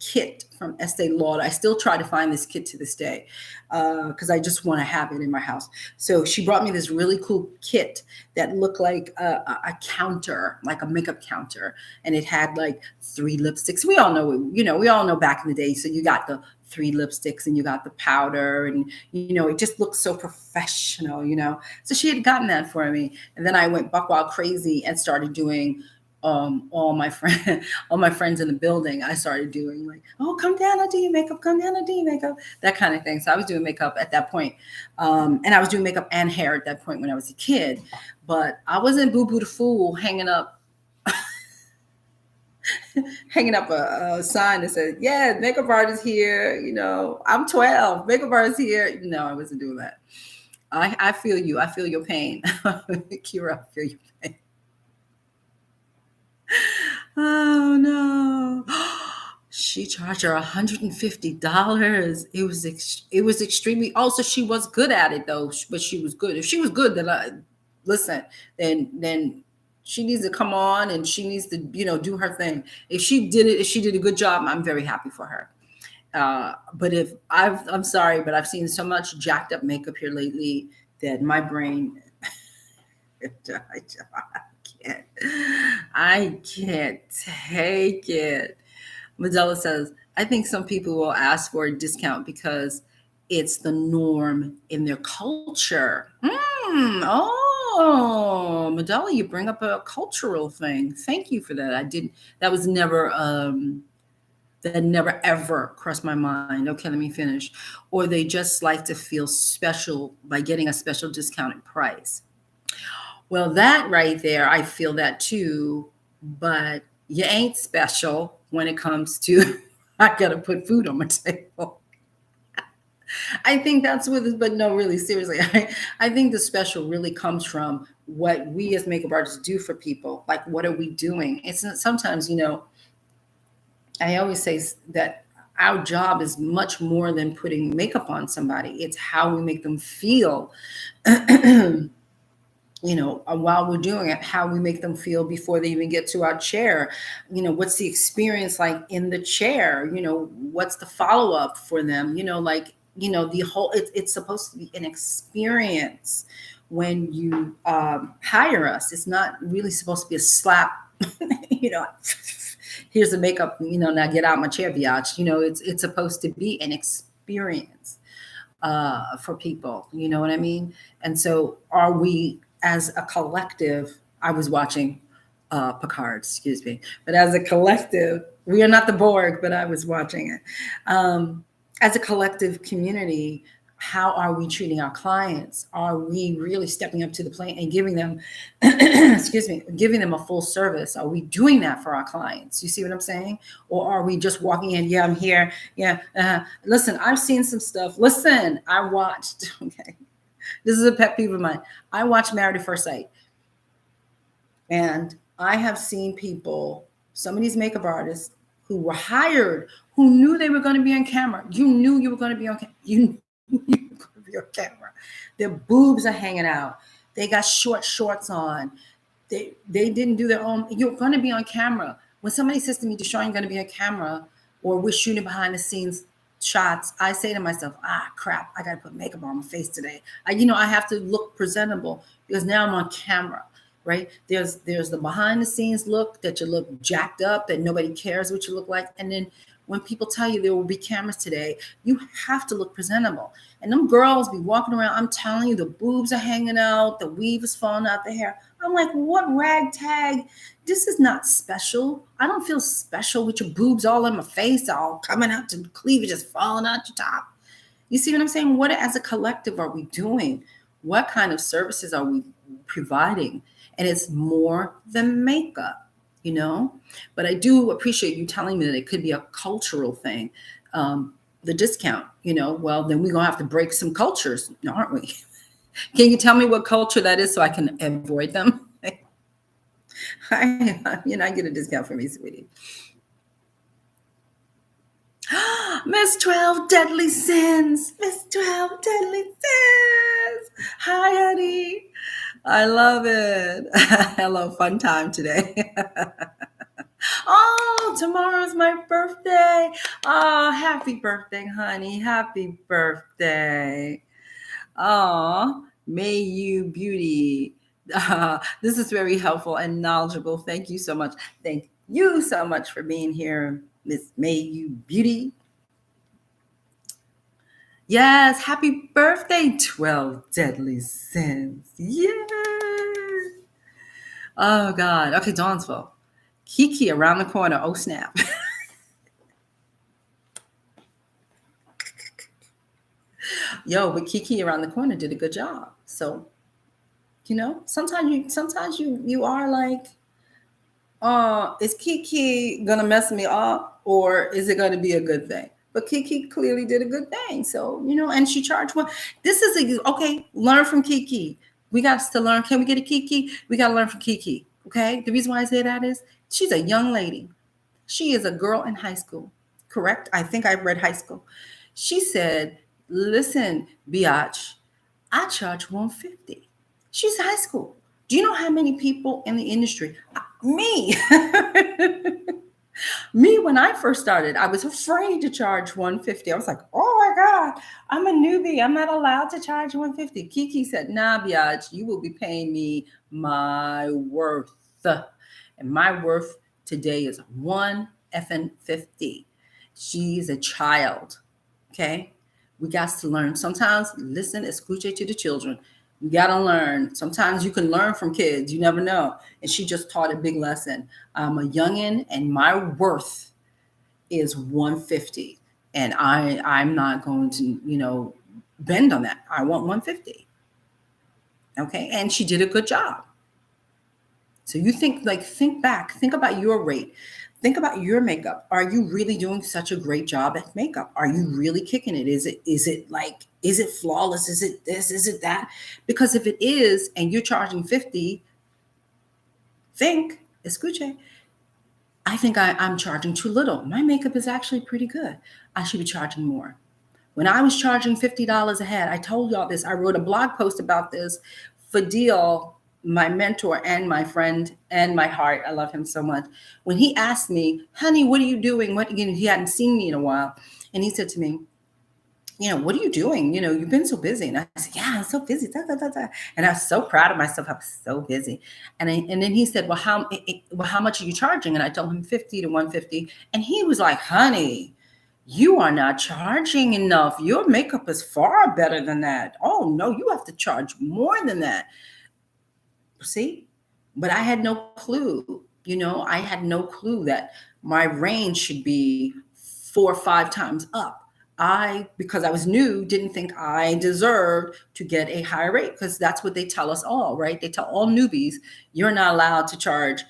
kit from Estee Lauder. I still try to find this kit to this day because I just want to have it in my house. So she brought me this really cool kit that looked like a counter, like a makeup counter, and it had like 3 lipsticks. We all know, we all know back in the day. So you got the 3 lipsticks and you got the powder, and it just looks so professional. So she had gotten that for me, and then I went buck wild crazy and started doing all my friends in the building. I started doing like, oh, come down, I'll do your makeup, come down, I'll do your makeup, that kind of thing. So I was doing makeup at that point. And I was doing makeup and hair at that point when I was a kid, but I wasn't Boo Boo the Fool hanging up a sign that said, yeah, makeup artist here, I'm 12, makeup artist here. No, I wasn't doing that. I feel you. I feel your pain. Kira, I feel your pain. Oh no. She charged her $150. It was extremely, also she was good at it though, but she was good. If she was good, then then she needs to come on and she needs to, do her thing. If she did a good job, I'm very happy for her. But I'm sorry, but I've seen so much jacked up makeup here lately that my brain, I can't take it. Medella says, I think some people will ask for a discount because it's the norm in their culture. Oh, Medella, you bring up a cultural thing. Thank you for that. That was never, that never ever crossed my mind. Okay, let me finish. Or they just like to feel special by getting a special discounted price. Well, that right there, I feel that too, but you ain't special when it comes to, I gotta put food on my table. I think that's what this, but no, really, seriously, I think the special really comes from what we as makeup artists do for people. Like, what are we doing? It's sometimes, I always say that our job is much more than putting makeup on somebody. It's how we make them feel. While we're doing it, how we make them feel before they even get to our chair. What's the experience like in the chair? What's the follow-up for them? The whole, it's supposed to be an experience when you hire us. It's not really supposed to be a slap, here's the makeup, now get out my chair, biatch. It's supposed to be an experience for people. You know what I mean? And so are we, as a collective, I was watching Picard, excuse me, but as a collective, we are not the Borg, but I was watching it. As a collective community, how are we treating our clients? Are we really stepping up to the plate and giving them, excuse me, giving them a full service? Are we doing that for our clients? You see what I'm saying? Or are we just walking in? Yeah, I'm here. Yeah. Listen, I've seen some stuff. Listen, I watched. Okay, this is a pet peeve of mine. I watched Married at First Sight, and I have seen people, some of these makeup artists who were hired, who knew they were going to be on camera. You knew you were going to be on camera. You knew you were going to be on camera. Their boobs are hanging out. They got short shorts on. They didn't do their own. You're going to be on camera. When somebody says to me, DeShawn, you're going to be on camera, or we're shooting behind the scenes shots, I say to myself, crap, I got to put makeup on my face today. I have to look presentable because now I'm on camera. Right? There's the behind the scenes look that you look jacked up, that nobody cares what you look like. And then when people tell you there will be cameras today, you have to look presentable. And them girls be walking around, I'm telling you, the boobs are hanging out, the weave is falling out the hair. I'm like, what ragtag? This is not special. I don't feel special with your boobs all in my face, all coming out to cleavage just falling out your top. You see what I'm saying? What as a collective are we doing? What kind of services are we providing? And it's more than makeup, But I do appreciate you telling me that it could be a cultural thing. The discount, well, then we're going to have to break some cultures, aren't we? Can you tell me what culture that is so I can avoid them? I get a discount for me, sweetie. Miss 12 Deadly Sins. Miss 12 Deadly Sins. Hi, honey. I love it. Hello, fun time today. Oh, tomorrow's my birthday. Oh, happy birthday, honey. Happy birthday. Oh, may you beauty. This is very helpful and knowledgeable. Thank you so much. Thank you so much for being here, Miss May You Beauty. Yes, happy birthday, 12 Deadly Sins. Yes. Oh, God. Okay, Dawnsville. Kiki around the corner. Oh, snap. Yo, but Kiki around the corner did a good job. So, sometimes you are like, is Kiki going to mess me up or is it going to be a good thing? But Kiki clearly did a good thing. So, and she charged one. This is okay. Learn from Kiki. We got to learn. Can we get a Kiki? We got to learn from Kiki. Okay. The reason why I say that is she's a young lady. She is a girl in high school. Correct. I think I read high school. She said, listen, biatch, I charge $150. She's high school. Do you know how many people in the industry? Me. Me, when I first started, I was afraid to charge $150. I was like, oh my God, I'm a newbie. I'm not allowed to charge $150. Kiki said, nah, biatch, you will be paying me my worth. And my worth today is $150. She's a child. Okay. We got to learn. Sometimes listen, escuche to the children. We got to learn. Sometimes you can learn from kids. You never know. And she just taught a big lesson. I'm a youngin' and my worth is $150. And I'm not going to, bend on that. I want $150. Okay. And she did a good job. So you think back, think about your rate. Think about your makeup. Are you really doing such a great job at makeup? Are you really kicking it? Is it flawless? Is it this? Is it that? Because if it is, and you're charging $50, escuche, I think I'm charging too little. My makeup is actually pretty good. I should be charging more. When I was charging $50 a head, I told y'all this. I wrote a blog post about this. Fadil, my mentor and my friend and my heart, I love him so much. When he asked me, honey, what are you doing? He hadn't seen me in a while. And he said to me, what are you doing? You've been so busy. And I said, yeah, I'm so busy. Da, da, da, da. And I was so proud of myself. I was so busy. And then he said, well, how much are you charging? And I told him $50 to $150. And he was like, honey, you are not charging enough. Your makeup is far better than that. Oh, no, you have to charge more than that. See, but I had no clue. I had no clue that my range should be 4 or 5 times up. Because I was new, didn't think I deserved to get a higher rate, because that's what they tell us all, right? They tell all newbies, you're not allowed to charge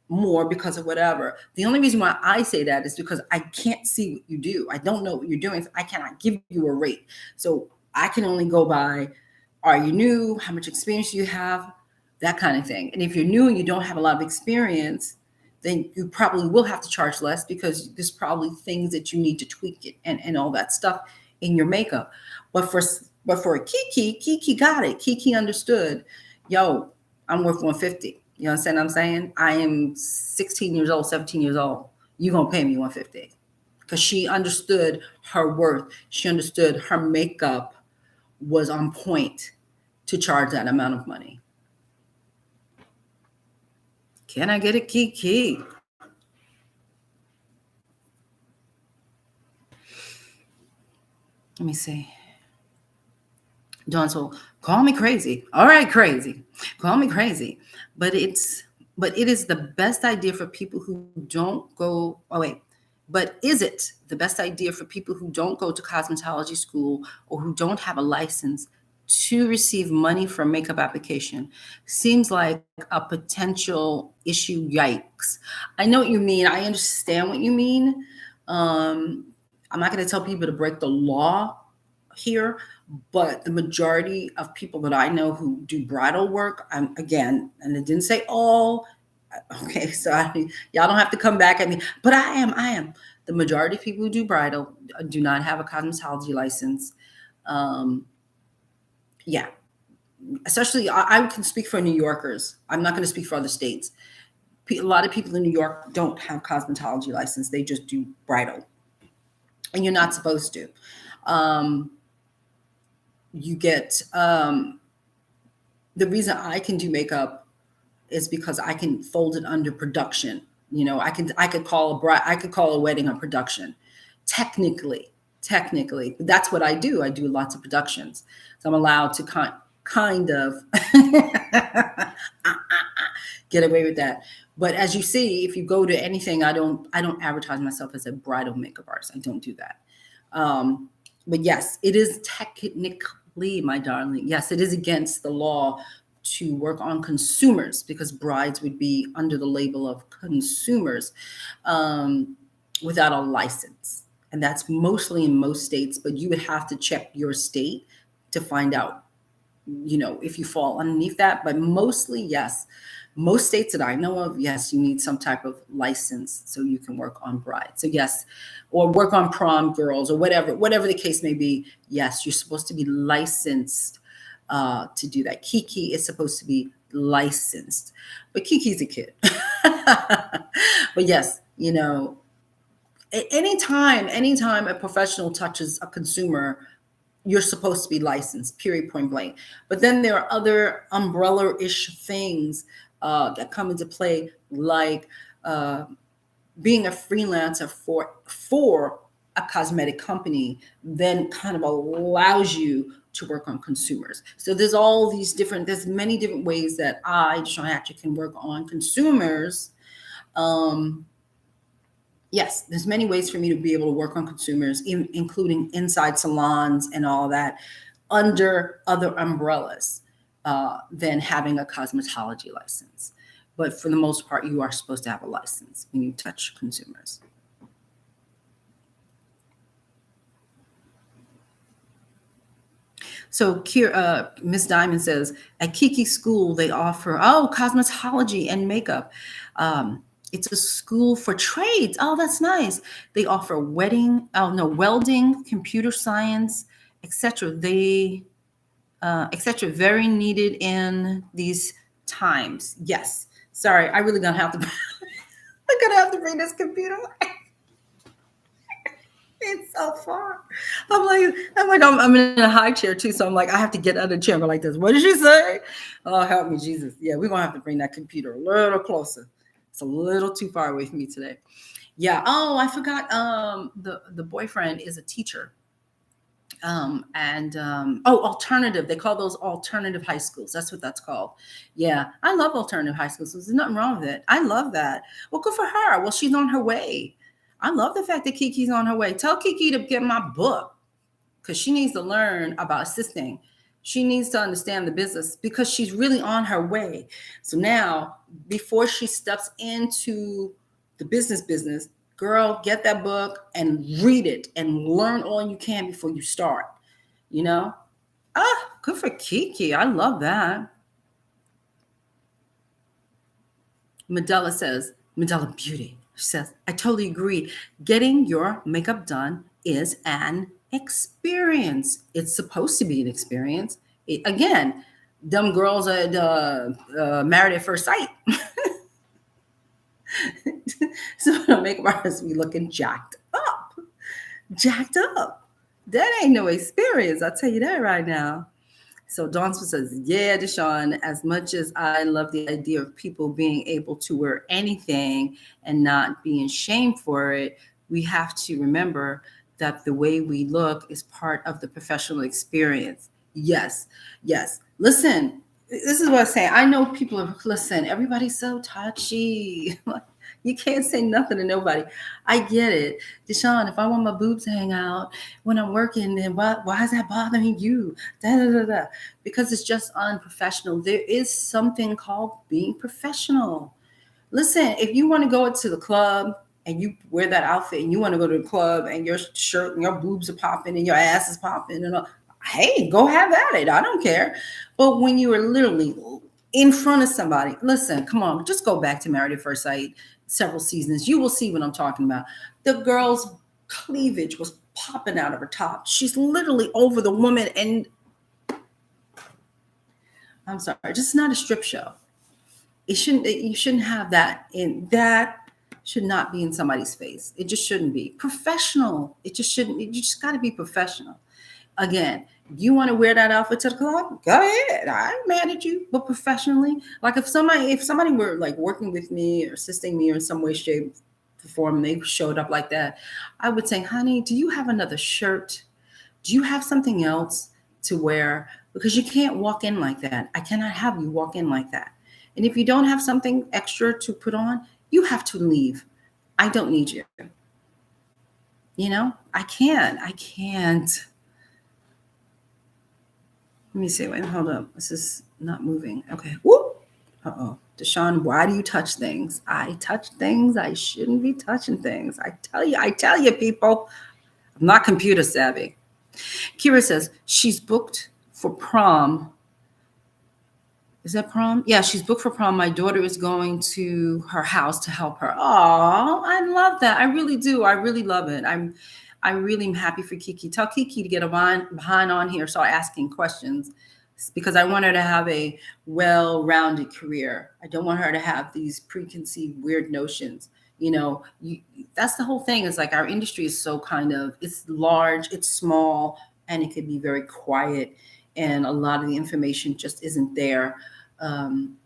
more because of whatever. The only reason why I say that is because I can't see what you do. I don't know what you're doing. So I cannot give you a rate. So I can only go by, are you new? How much experience do you have? That kind of thing. And if you're new and you don't have a lot of experience, then you probably will have to charge less, because there's probably things that you need to tweak it and all that stuff in your makeup. But for Kiki got it. Kiki understood, yo, I'm worth 150. You understand what I'm saying? I am 16 years old, 17 years old. You're going to pay me 150. Because she understood her worth. She understood her makeup was on point to charge that amount of money. Can I get a Kiki? Let me see. Dawn, so call me crazy. All right, crazy. Call me crazy. But it is the best idea for people who don't go. Oh, wait. But is it the best idea for people who don't go to cosmetology school or who don't have a license to receive money for makeup application? Seems like a potential issue. Yikes. I know what you mean. I understand what you mean. I'm not going to tell people to break the law here, but the majority of people that I know who do bridal work, again, and it didn't say all. Okay, so y'all don't have to come back at me, but I am. The majority of people who do bridal do not have a cosmetology license. Yeah, especially I can speak for New Yorkers. I'm not going to speak for other states. A lot of people in New York don't have cosmetology license. They just do bridal, and you're not supposed to. You get the reason I can do makeup is because I can fold it under production. I could call a wedding a production. Technically, but that's what I do. I do lots of productions, so I'm allowed to kind of get away with that. But as you see, if you go to anything, I don't advertise myself as a bridal makeup artist. I don't do that. But yes, it is technically, my darling. Yes, it is against the law to work on consumers, because brides would be under the label of consumers without a license. And that's mostly in most states, but you would have to check your state to find out, if you fall underneath that. But mostly, yes. Most states that I know of, yes, you need some type of license so you can work on brides. So yes, or work on prom girls or whatever the case may be. Yes, you're supposed to be licensed to do that. Kiki is supposed to be licensed, but Kiki's a kid. But yes, anytime a professional touches a consumer, you're supposed to be licensed, period, point blank. But then there are other umbrella-ish things that come into play, like being a freelancer for a cosmetic company then kind of allows you to work on consumers. So there's many different ways that DeShawn Hatcher, can work on consumers. Yes, there's many ways for me to be able to work on consumers, including inside salons and all that, under other umbrellas than having a cosmetology license. But for the most part, you are supposed to have a license when you touch consumers. So Miss Diamond says, at Kiki School, they offer, cosmetology and makeup. It's a school for trades. Oh, that's nice. They offer welding, computer science, etc. Etc. Very needed in these times. Yes. Sorry, I really gonna have to. I'm gonna have to bring this computer. It's so far. I'm in a high chair too, so I'm like, I have to get out of the chair like this. What did she say? Oh, help me, Jesus. Yeah, we're gonna have to bring that computer a little closer. It's a little too far away from me today. Yeah. Oh, I forgot. The boyfriend is a teacher. Alternative. They call those alternative high schools. That's what that's called. Yeah, I love alternative high schools. There's nothing wrong with it. I love that. Well, good for her. Well, she's on her way. I love the fact that Kiki's on her way. Tell Kiki to get my book because she needs to learn about assisting. She needs to understand the business because she's really on her way. So now, before she steps into the business, girl, get that book and read it and learn all you can before you start. You know? Good for Kiki. I love that. Medella Beauty. She says, I totally agree. Getting your makeup done is an experience. It's supposed to be an experience. Again, dumb girls are married at first sight. So the makeup artist be looking jacked up. Jacked up. That ain't no experience. I'll tell you that right now. So Dawn says, yeah, DeShawn, as much as I love the idea of people being able to wear anything and not being shamed for it, we have to remember that the way we look is part of the professional experience. Yes, yes. Listen, this is what I'm saying. I know people are, listen, everybody's so touchy. You can't say nothing to nobody. I get it. DeShawn, if I want my boobs to hang out when I'm working, then why is that bothering you? Because it's just unprofessional. There is something called being professional. Listen, if you want to go to the club and you wear that outfit and you want to go to the club and your shirt and your boobs are popping and your ass is popping and all, hey, go have at it. I don't care. But when you are literally in front of somebody, listen, come on, just go back to Married at First Sight several seasons. You will see what I'm talking about. The girl's cleavage was popping out of her top. She's literally over the woman, and I'm sorry, just not a strip show. You shouldn't have that in that. Should not be in somebody's face. It just shouldn't be professional. It just shouldn't. You just got to be professional. Again, you want to wear that outfit to the club? Go ahead. I ain't mad at you, but professionally. Like if somebody were like working with me or assisting me or in some way, shape, form, and they showed up like that, I would say, honey, do you have another shirt? Do you have something else to wear? Because you can't walk in like that. I cannot have you walk in like that. And if you don't have something extra to put on, you have to leave. I don't need you. You know, I can't. Let me see. Wait, hold up. This is not moving. Okay. Whoop. Uh-oh. DeShawn, why do you touch things? I touch things. I shouldn't be touching things. I tell you, people, I'm not computer savvy. Kira says she's booked for prom. Is that prom? Yeah, she's booked for prom. My daughter is going to her house to help her. Oh, I love that. I really do. I really love it. I really am happy for Kiki. Tell Kiki to get behind on here, start asking questions, because I want her to have a well-rounded career. I don't want her to have these preconceived weird notions. You know, that's the whole thing. Is like our industry is so kind of, it's large, it's small, and it could be very quiet. And a lot of the information just isn't there. You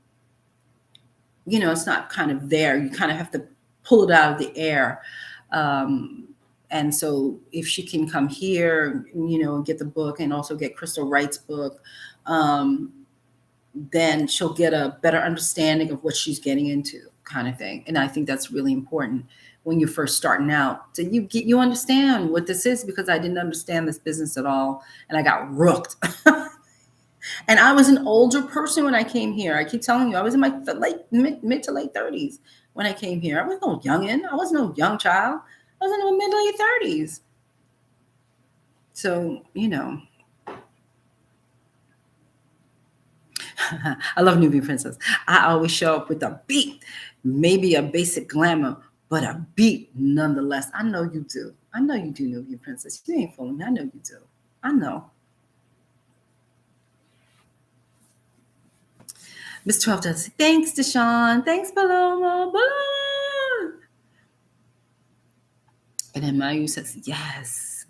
know, it's not kind of there. You kind of have to pull it out of the air. And so if she can come here, you know, get the book and also get Crystal Wright's book, then she'll get a better understanding of what she's getting into, kind of thing. And I think that's really important when you're first starting out. So you understand what this is, because I didn't understand this business at all. And I got rooked. And I was an older person when I came here. I keep telling you, I was in my mid to late 30s when I came here. I was no youngin'. I was no young child. I was in my mid to late 30s. So, you know. I love Nubian Princess. I always show up with a beat, maybe a basic glamour, but a beat nonetheless. I know you do. I know you do, Nubian Princess. You ain't fooling me. I know you do. I know. Miss 12 does. Thanks, DeShawn. Thanks, Paloma. Bye. And then Mayu says, yes.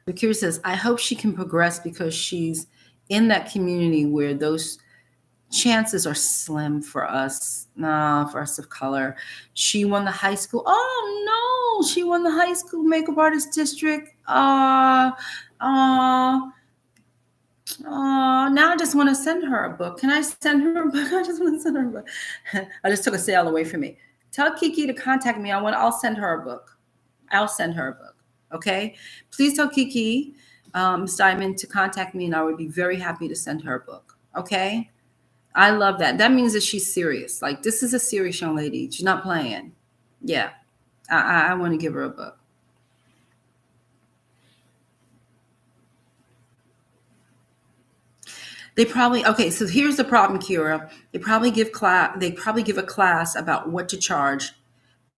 Bakira says, I hope she can progress because she's in that community where those chances are slim for us. No, for us of color. She won the high school. Oh, no. she won the high school makeup artist district. Now I just want to send her a book. Can I send her a book? I just want to send her a book. I just took a sale away from me. Tell Kiki to contact me. I'll send her a book. I'll send her a book. Okay. Please tell Kiki, Ms. Diamond, to contact me, and I would be very happy to send her a book. Okay. I love that. That means that she's serious. Like, this is a serious young lady. She's not playing. Yeah. I want to give her a book. They probably, okay, so here's the problem, Kira. They probably give a class about what to charge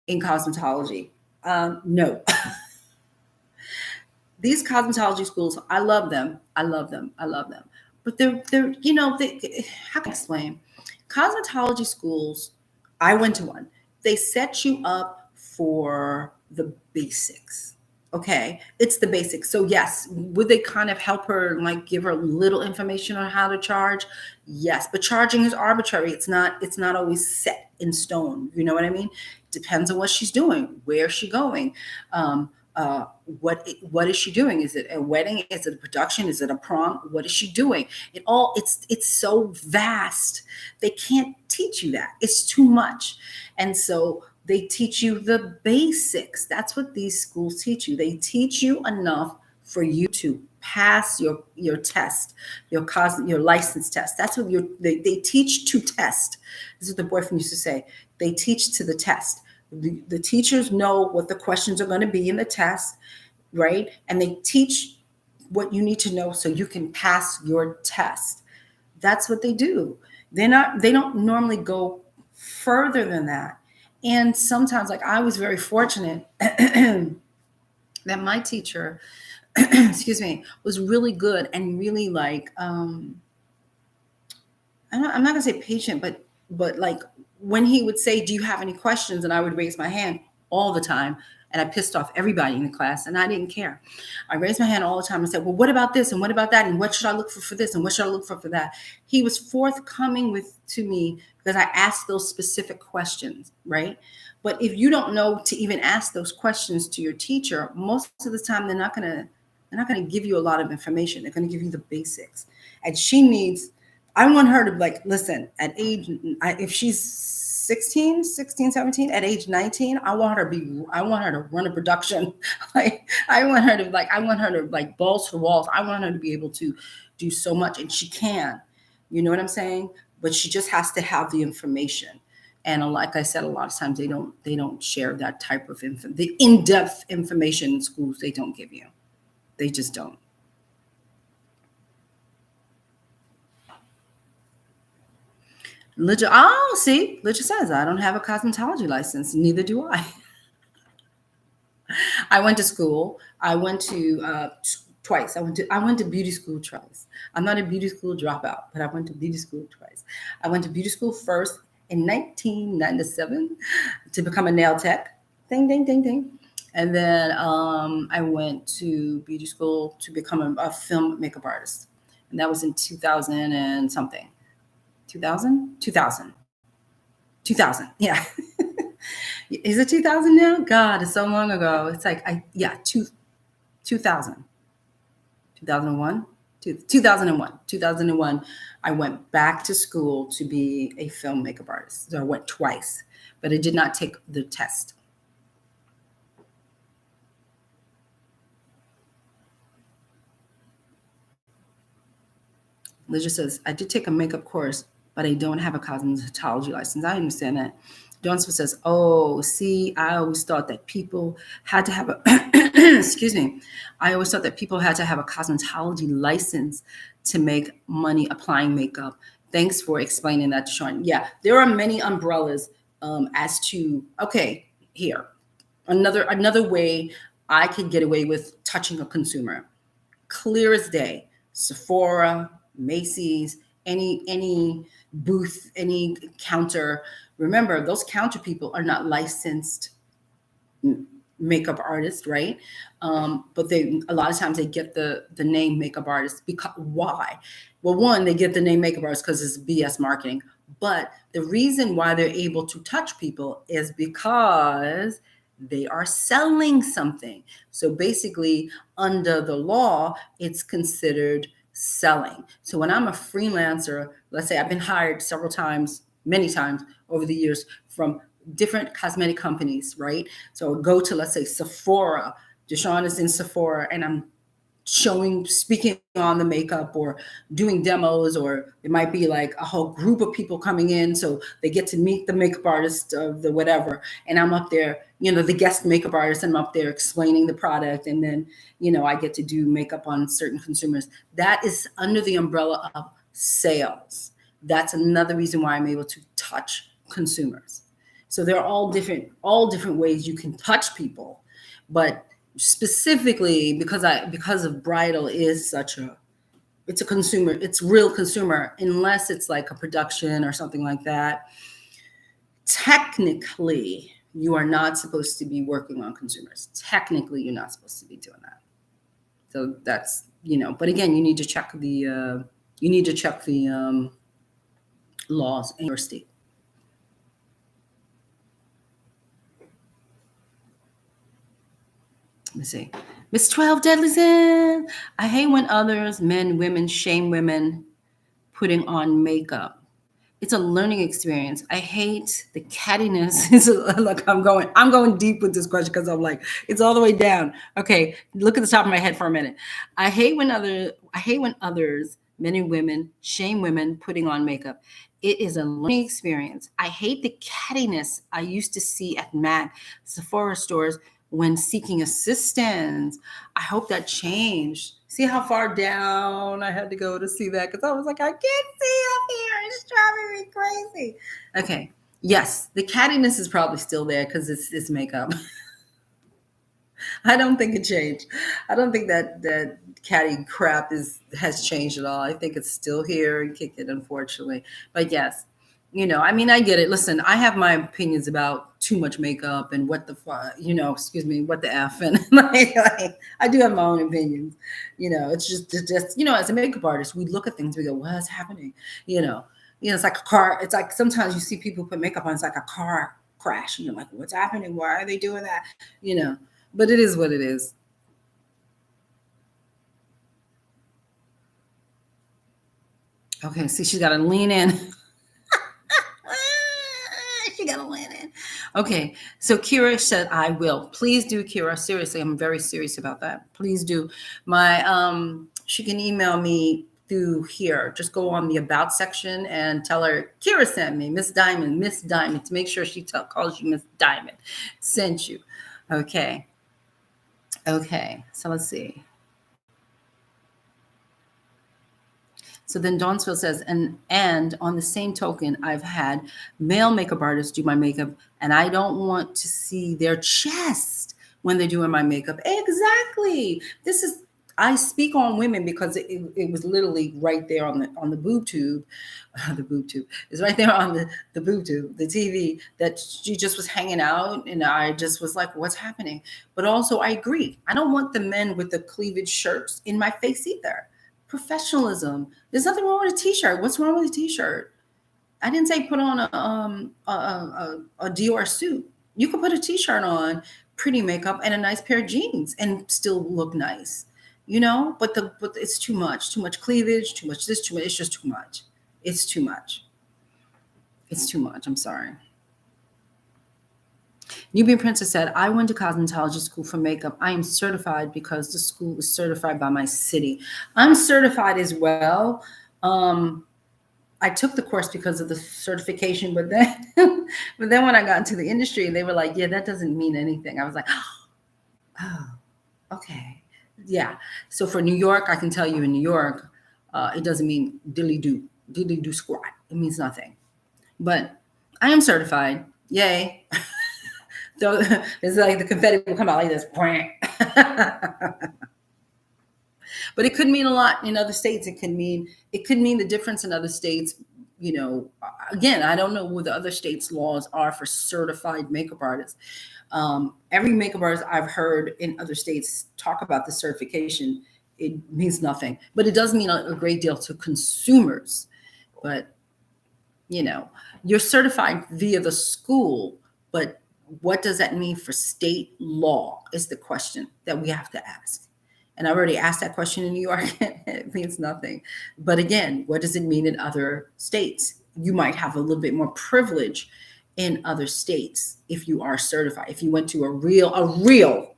in cosmetology. No. These cosmetology schools, I love them. I love them. I love them. But they're how can I explain? Cosmetology schools, I went to one. They set you up for the basics. Okay, it's the basics. So yes, would they kind of help her, like give her little information on how to charge? Yes, but charging is arbitrary. It's not always set in stone. You know what I mean? Depends on what she's doing, where's she going, what is she doing? Is it a wedding? Is it a production? Is it a prom? What is she doing? It's so vast. They can't teach you that. It's too much. And so they teach you the basics. That's what these schools teach you. They teach you enough for you to pass your test, your license test. That's what they teach to test. This is what the boyfriend used to say. They teach to the test. The teachers know what the questions are going to be in the test, right? And they teach what you need to know so you can pass your test. That's what they do. They don't normally go further than that. And sometimes, like, I was very fortunate that my teacher, excuse me, was really good and really, like, I'm not gonna say patient, but like, when he would say, do you have any questions? And I would raise my hand all the time. And I pissed off everybody in the class, and I didn't care. I raised my hand all the time and said, well, what about this? And what about that? And what should I look for this? And what should I look for that? He was forthcoming to me because I asked those specific questions, right? But if you don't know to even ask those questions to your teacher, most of the time they're not gonna give you a lot of information. They're gonna give you the basics. And I want her to, like, listen, at age, if she's 16, 17, at age 19, I want her to run a production. I want her to balls to the walls. I want her to be able to do so much, and she can, you know what I'm saying? But she just has to have the information. And like I said, a lot of times they don't share that type of the in-depth information in schools. They don't give you. They just don't. See, Lidja says, I don't have a cosmetology license. Neither do I. I went to school. I went to twice. I went to beauty school twice. I'm not a beauty school dropout, but I went to beauty school twice. I went to beauty school first in 1997 to become a nail tech. Ding, ding, ding, ding. And then I went to beauty school to become a film makeup artist. And that was in 2000 and something. 2000, yeah. Is it 2000 now? God, it's so long ago. It's like 2000, 2001, 2001. I went back to school to be a film makeup artist. So I went twice, but I did not take the test. Lidja says, I did take a makeup course, but I don't have a cosmetology license. I understand that. Donsford says, oh, see, I always thought that people had to have a, excuse me. I always thought that people had to have a cosmetology license to make money applying makeup. Thanks for explaining that, DeShawn. Yeah, there are many umbrellas as to, okay, here, another way I could get away with touching a consumer. Clear as day, Sephora, Macy's, any booth, any counter. Remember, those counter people are not licensed makeup artists, right? But a lot of times they get the name makeup artist. Because why? Well, one, they get the name makeup artist because it's BS marketing. But the reason why they're able to touch people is because they are selling something. So basically, under the law, it's considered selling. So when I'm a freelancer, let's say I've been hired several times, many times over the years from different cosmetic companies, right? So go to, let's say, Sephora. DeShawn is in Sephora, and I'm speaking on the makeup or doing demos, or it might be like a whole group of people coming in. So they get to meet the makeup artist of the whatever. And I'm up there, the guest makeup artist, and I'm up there explaining the product. And then, I get to do makeup on certain consumers. That is under the umbrella of sales. That's another reason why I'm able to touch consumers. So there are all different ways you can touch people, but specifically because of bridal is it's a consumer, it's real consumer, unless it's like a production or something like that. Technically, you are not supposed to be working on consumers. Technically, you're not supposed to be doing that. So that's, but again, you need to check the laws in your state. Let me see. Miss 12 Deadly's in. I hate when others, men, women, shame women putting on makeup. It's a learning experience. I hate the cattiness. Look, I'm going deep with this question because I'm like, it's all the way down. Okay, look at the top of my head for a minute. I hate when others, men and women, shame women putting on makeup. It is a learning experience. I hate the cattiness I used to see at MAC, Sephora stores when seeking assistance. I hope that changed. See how far down I had to go to see that, because I was like, I can't see up here. It's driving me crazy. Okay. Yes, the cattiness is probably still there because it's makeup. I don't think it changed. I don't think that catty crap has changed at all. I think it's still here and kicking, unfortunately. But yes, I get it. Listen, I have my opinions about too much makeup and what the what the F, and like I do have my own opinions. It's just as a makeup artist, we look at things, we go, what's happening? It's like a car. It's like sometimes you see people put makeup on, it's like a car crash, and you're like, what's happening? Why are they doing that? But it is what it is. Okay, see, she's got to lean in. She got to lean in. Okay, so Kira said, I will. Please do, Kira. Seriously, I'm very serious about that. Please do. She can email me through here. Just go on the About section and tell her, Kira sent me, Miss Diamond, to make sure she calls you Miss Diamond. Sent you. Okay. Okay, so let's see. So then Dawnsville says, and on the same token, I've had male makeup artists do my makeup, and I don't want to see their chest when they're doing my makeup. Exactly. I speak on women because it was literally right there on the boob tube. The boob tube is right there on the boob tube, the TV, that she just was hanging out, and I just was like, what's happening? But also I agree. I don't want the men with the cleavage shirts in my face either. Professionalism. There's nothing wrong with a t-shirt. What's wrong with a t-shirt? I didn't say put on a Dior suit. You could put a t-shirt on, pretty makeup, and a nice pair of jeans and still look nice. But it's too much cleavage, too much this, too much. It's just too much. It's too much. It's too much. I'm sorry. Nubian Princess said, I went to cosmetology school for makeup. I am certified because the school is certified by my city. I'm certified as well. I took the course because of the certification, but then when I got into the industry, they were like, yeah, that doesn't mean anything. I was like, oh, okay. Yeah. So for New York, I can tell you in New York, it doesn't mean dilly do squat. It means nothing. But I am certified. Yay. So it's like the confetti will come out like this. But it could mean a lot in other states. It could mean the difference in other states. Again, I don't know what the other states' laws are for certified makeup artists. Every makeup artist I've heard in other states talk about the certification, it means nothing, but it does mean a great deal to consumers. But you're certified via the school, but What does that mean for state law is the question that we have to ask. And I already asked that question in New York. It means nothing. But again, what does it mean in other states? You might have a little bit more privilege in other states if you are certified. If you went to a real,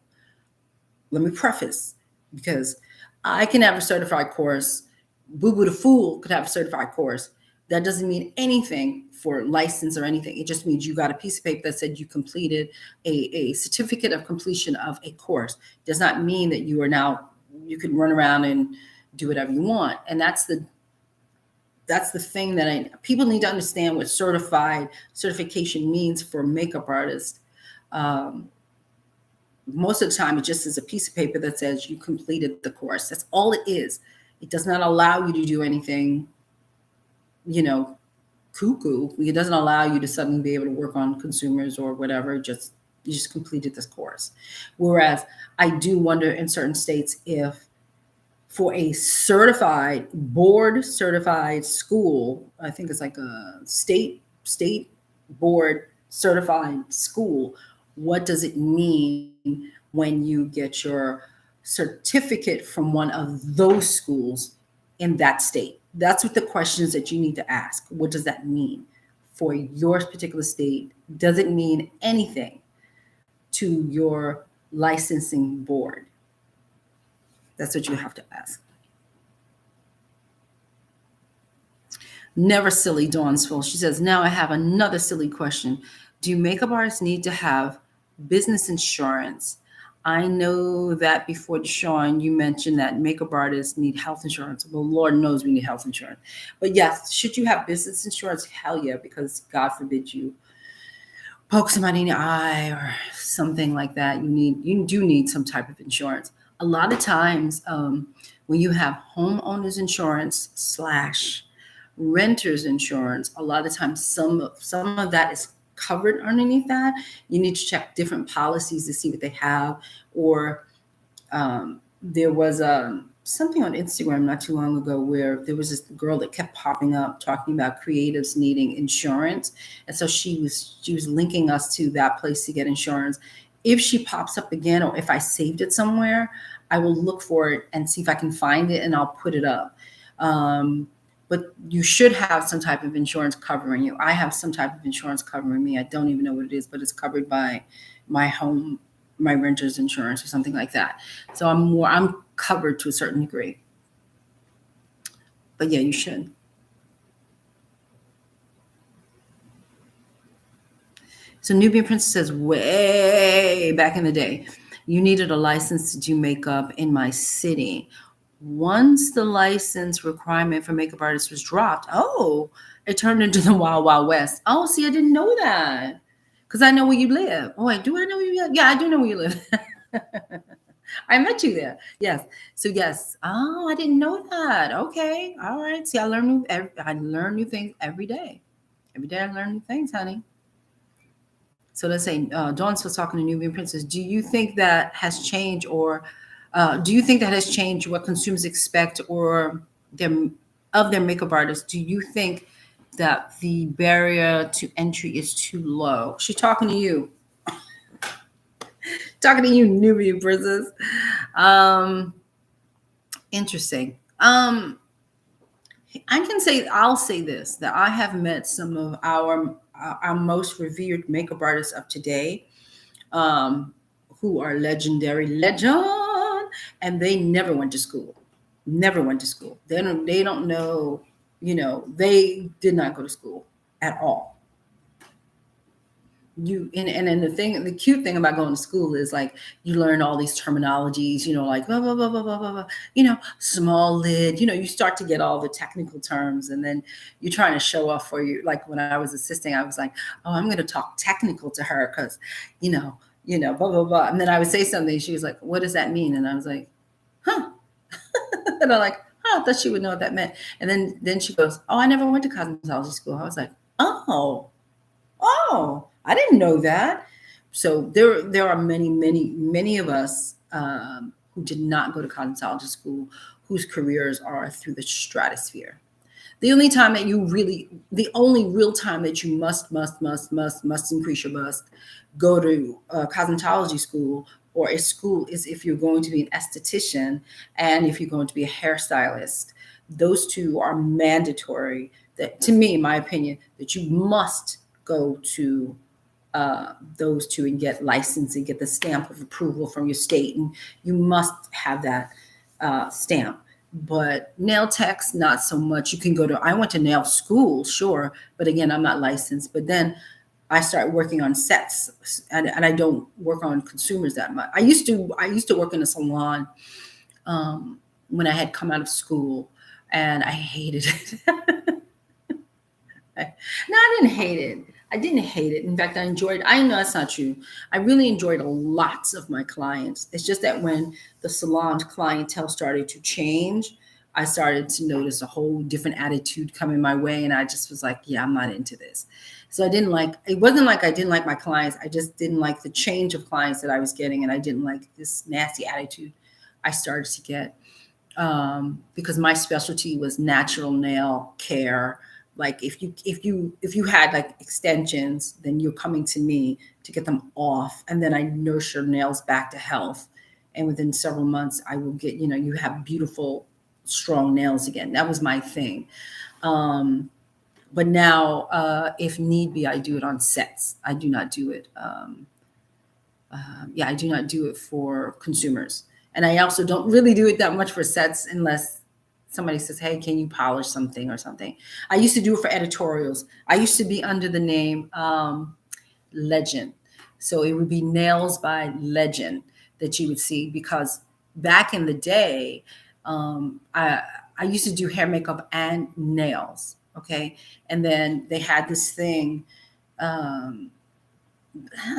let me preface, because I can have a certified course. Boo Boo the Fool could have a certified course. That doesn't mean anything for license or anything. It just means you got a piece of paper that said you completed a certificate of completion of a course. Does not mean that you are now, you can run around and do whatever you want. And that's the thing that people need to understand what certification means for makeup artists. Most of the time, it just is a piece of paper that says you completed the course. That's all it is. It does not allow you to do anything, cuckoo. It doesn't allow you to suddenly be able to work on consumers or whatever. You just completed this course. Whereas I do wonder in certain states if for a board certified school, I think it's like a state board certified school, what does it mean when you get your certificate from one of those schools in that state? That's what the questions that you need to ask. What does that mean for your particular state? Does it mean anything to your licensing board? That's what you have to ask. Never silly, Dawnsville. She says, now I have another silly question. Do makeup artists need to have business insurance? I know that before, DeShawn, you mentioned that makeup artists need health insurance. Well, Lord knows we need health insurance. But yes, should you have business insurance? Hell yeah, because God forbid you poke somebody in the eye or something like that. You do need some type of insurance. A lot of times when you have homeowners insurance / renters insurance, a lot of times some of that is covered underneath that. You need to check different policies to see what they have. Or there was something on Instagram not too long ago where there was this girl that kept popping up talking about creatives needing insurance. And so she was linking us to that place to get insurance. If she pops up again, or if I saved it somewhere, I will look for it and see if I can find it and I'll put it up. But you should have some type of insurance covering you. I have some type of insurance covering me. I don't even know what it is, but it's covered by my renter's insurance or something like that. So I'm covered to a certain degree. But yeah, you should. So Nubian Princess says, way back in the day, you needed a license to do makeup in my city. Once the license requirement for makeup artists was dropped, it turned into the Wild Wild West. Oh, see, I didn't know that. Because I know where you live. Oh, wait, do I know where you live? Yeah, I do know where you live. I met you there. Yes. So yes. Oh, I didn't know that. Okay. All right. See, I learn new things every day. Every day I learn new things, honey. So let's say Dawn's was talking to Nubian Princess. Do you think that has changed, or do you think that has changed what consumers expect or of their makeup artists? Do you think that the barrier to entry is too low? She's talking to you. Talking to you, Nubian Princess. Interesting. I'll say this, that I have met some of our most revered makeup artists of today, who are legend, and they never went to school. They don't know, they did not go to school at all. The cute thing about going to school is like you learn all these terminologies, like blah, blah, blah, blah, blah, blah, blah, small lid, you start to get all the technical terms, and then you're trying to show off for you. Like when I was assisting, I was like, oh, I'm going to talk technical to her because, blah, blah, blah. And then I would say something. She was like, what does that mean? And I was like, huh. And I'm like, I thought she would know what that meant. And then she goes, oh, I never went to cosmetology school. I was like, oh, I didn't know that. So there are many of us who did not go to cosmetology school, whose careers are through the stratosphere. The only time that you really, the only real time that you must increase your bust, go to cosmetology school or a school is if you're going to be an esthetician and if you're going to be a hairstylist. Those two are mandatory. That, to me, in my opinion, that you must go to those two and get licensed and get the stamp of approval from your state, and you must have that stamp. But nail techs, not so much. You can go to, I went to nail school, sure, but again, I'm not licensed. But then I started working on sets, and I don't work on consumers that much. I used to work in a salon when I had come out of school, and I hated it. No, I didn't hate it. I didn't hate it. In fact, I enjoyed. I know that's not true. I really enjoyed lots of my clients. It's just that when the salon clientele started to change, I started to notice a whole different attitude coming my way, and I just was like, "Yeah, I'm not into this." So I didn't like. It wasn't like I didn't like my clients. I just didn't like the change of clients that I was getting, and I didn't like this nasty attitude I started to get because my specialty was natural nail care. Like if you had like extensions, then you're coming to me to get them off, and then I nurse your nails back to health, and within several months I will get, you have beautiful strong nails again. That was my thing. But now if need be, I do it on sets. I do not do it I do not do it for consumers, and I also don't really do it that much for sets unless somebody says, "Hey, can you polish something or something?" I used to do it for editorials. I used to be under the name Legend. So it would be Nails by Legend that you would see, because back in the day, I used to do hair, makeup, and nails. Okay. And then they had this thing. It's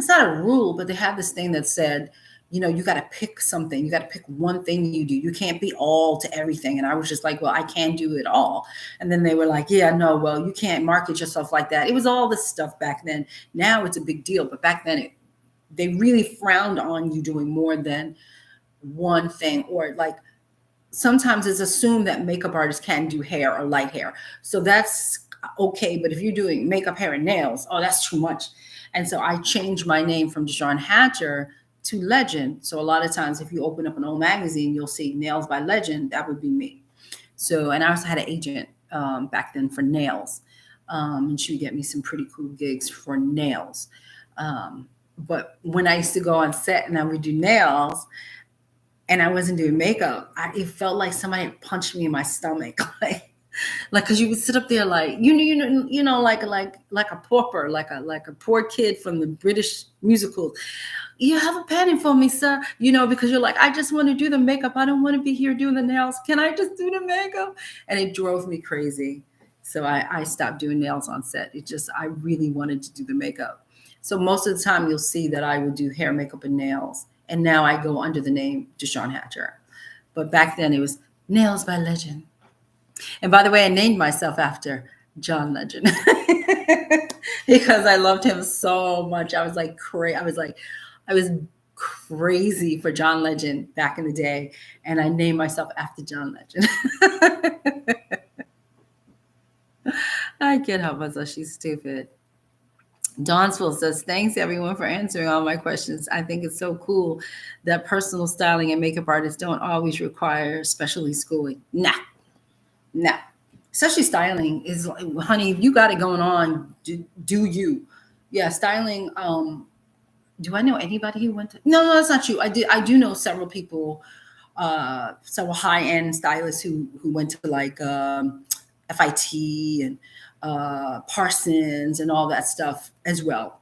not a rule, but they have this thing that said, you got to pick something. You got to pick one thing you do. You can't be all to everything. And I was just like, well, I can do it all. And then they were like, yeah, no, well, you can't market yourself like that. It was all this stuff back then. Now it's a big deal. But back then, they really frowned on you doing more than one thing. Or like sometimes it's assumed that makeup artists can do hair or light hair. So that's okay. But if you're doing makeup, hair, and nails, oh, that's too much. And so I changed my name from DeShawn Hatcher to Legend. So a lot of times if you open up an old magazine, you'll see Nails by Legend. That would be me. So, and I also had an agent back then for nails. And she would get me some pretty cool gigs for nails. But when I used to go on set and I would do nails and I wasn't doing makeup, it felt like somebody punched me in my stomach. Like, cause you would sit up there like, like a pauper, like a poor kid from the British musical. You have a penny for me, sir? Because you're like, I just want to do the makeup. I don't want to be here doing the nails. Can I just do the makeup? And it drove me crazy. So I stopped doing nails on set. I really wanted to do the makeup. So most of the time you'll see that I would do hair, makeup, and nails. And now I go under the name DeShawn Hatcher. But back then it was Nails by Legend. And by the way, I named myself after John Legend because I loved him so much. I was crazy for John Legend back in the day, and I named myself after John Legend. I can't help myself. She's stupid. Dawnsville says, thanks everyone for answering all my questions. I think it's so cool that personal styling and makeup artists don't always require specialty schooling. Nah. Especially styling is like, honey, you got it going on. Do you? Yeah, styling. Do I know anybody who went to? No, that's not true. I do know several people, several high-end stylists who went to like FIT and Parsons and all that stuff as well.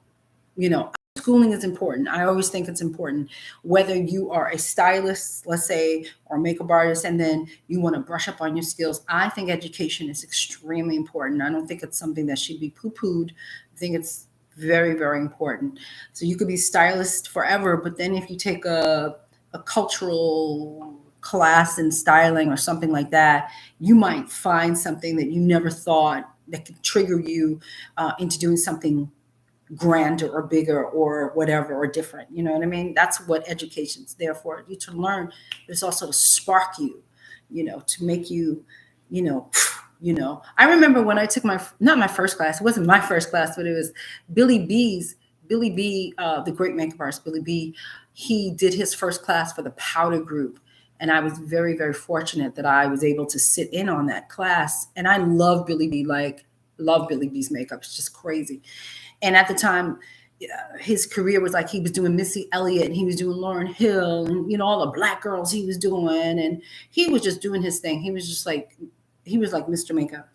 Schooling is important. I always think it's important, whether you are a stylist, let's say, or makeup artist, and then you want to brush up on your skills. I think education is extremely important. I don't think it's something that should be poo-pooed. I think it's very, very important. So you could be stylist forever, but then if you take a cultural class in styling or something like that, you might find something that you never thought that could trigger you into doing something grander or bigger or whatever or different. You know what I mean? That's what education's there for. You to learn. It's also to spark you, to make you, I remember when I took not my first class, it wasn't my first class, but it was Billy B's, Billy B, the great makeup artist, Billy B. He did his first class for the powder group. And I was very, very fortunate that I was able to sit in on that class. And I love Billy B, like, love Billy B's makeup. It's just crazy. And at the time, his career was like he was doing Missy Elliott and he was doing Lauryn Hill and all the black girls he was doing, and he was just doing his thing. He was just like Mr. Makeup.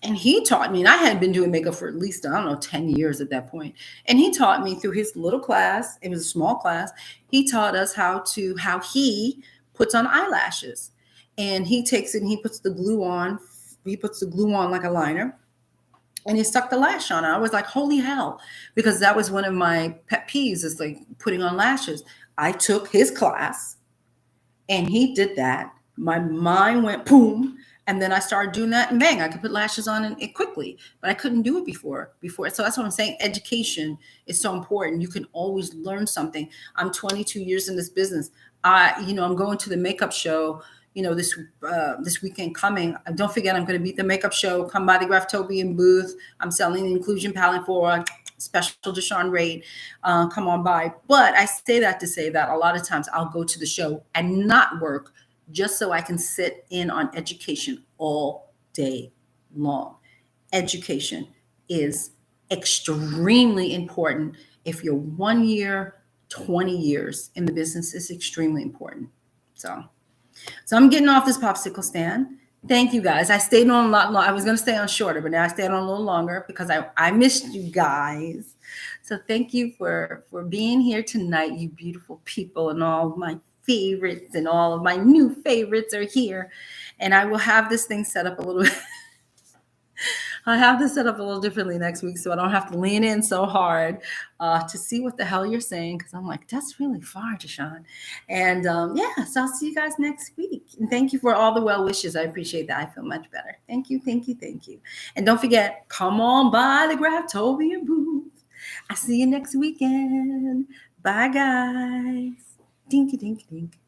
And he taught me, and I had been doing makeup for at least, I don't know, 10 years at that point. And he taught me through his little class. It was a small class. He taught us how he puts on eyelashes. And he takes it and he puts the glue on. He puts the glue on like a liner. And he stuck the lash on. I was like, holy hell. Because that was one of my pet peeves, is like putting on lashes. I took his class and he did that. My mind went boom. And then I started doing that and bang, I could put lashes on it quickly, but I couldn't do it before. So that's what I'm saying. Education is so important. You can always learn something. I'm 22 years in this business. I'm going to the makeup show, this weekend coming. Don't forget, I'm going to be at the makeup show. Come by the Graftobian booth. I'm selling the inclusion palette for a special DeShawn rate. Come on by. But I say that to say that a lot of times I'll go to the show and not work, just so I can sit in on education all day long. Education is extremely important. If you're 1 year, 20 years in the business, is extremely important. So I'm getting off this popsicle stand. Thank you guys. I stayed on a lot longer. I was going to stay on shorter, but now I stayed on a little longer because I missed you guys. So thank you for being here tonight, you beautiful people, and all my favorites, and all of my new favorites are here. And I will have this thing set up a little I have this set up a little differently next week, so I don't have to lean in so hard to see what the hell you're saying, because I'm like, that's really far, DeShawn. And so I'll see you guys next week. And thank you for all the well wishes. I appreciate that. I feel much better. Thank you, thank you, thank you. And don't forget, come on by the Graftobian booth. I'll see you next weekend. Bye, guys. Dinky, dinky, dink.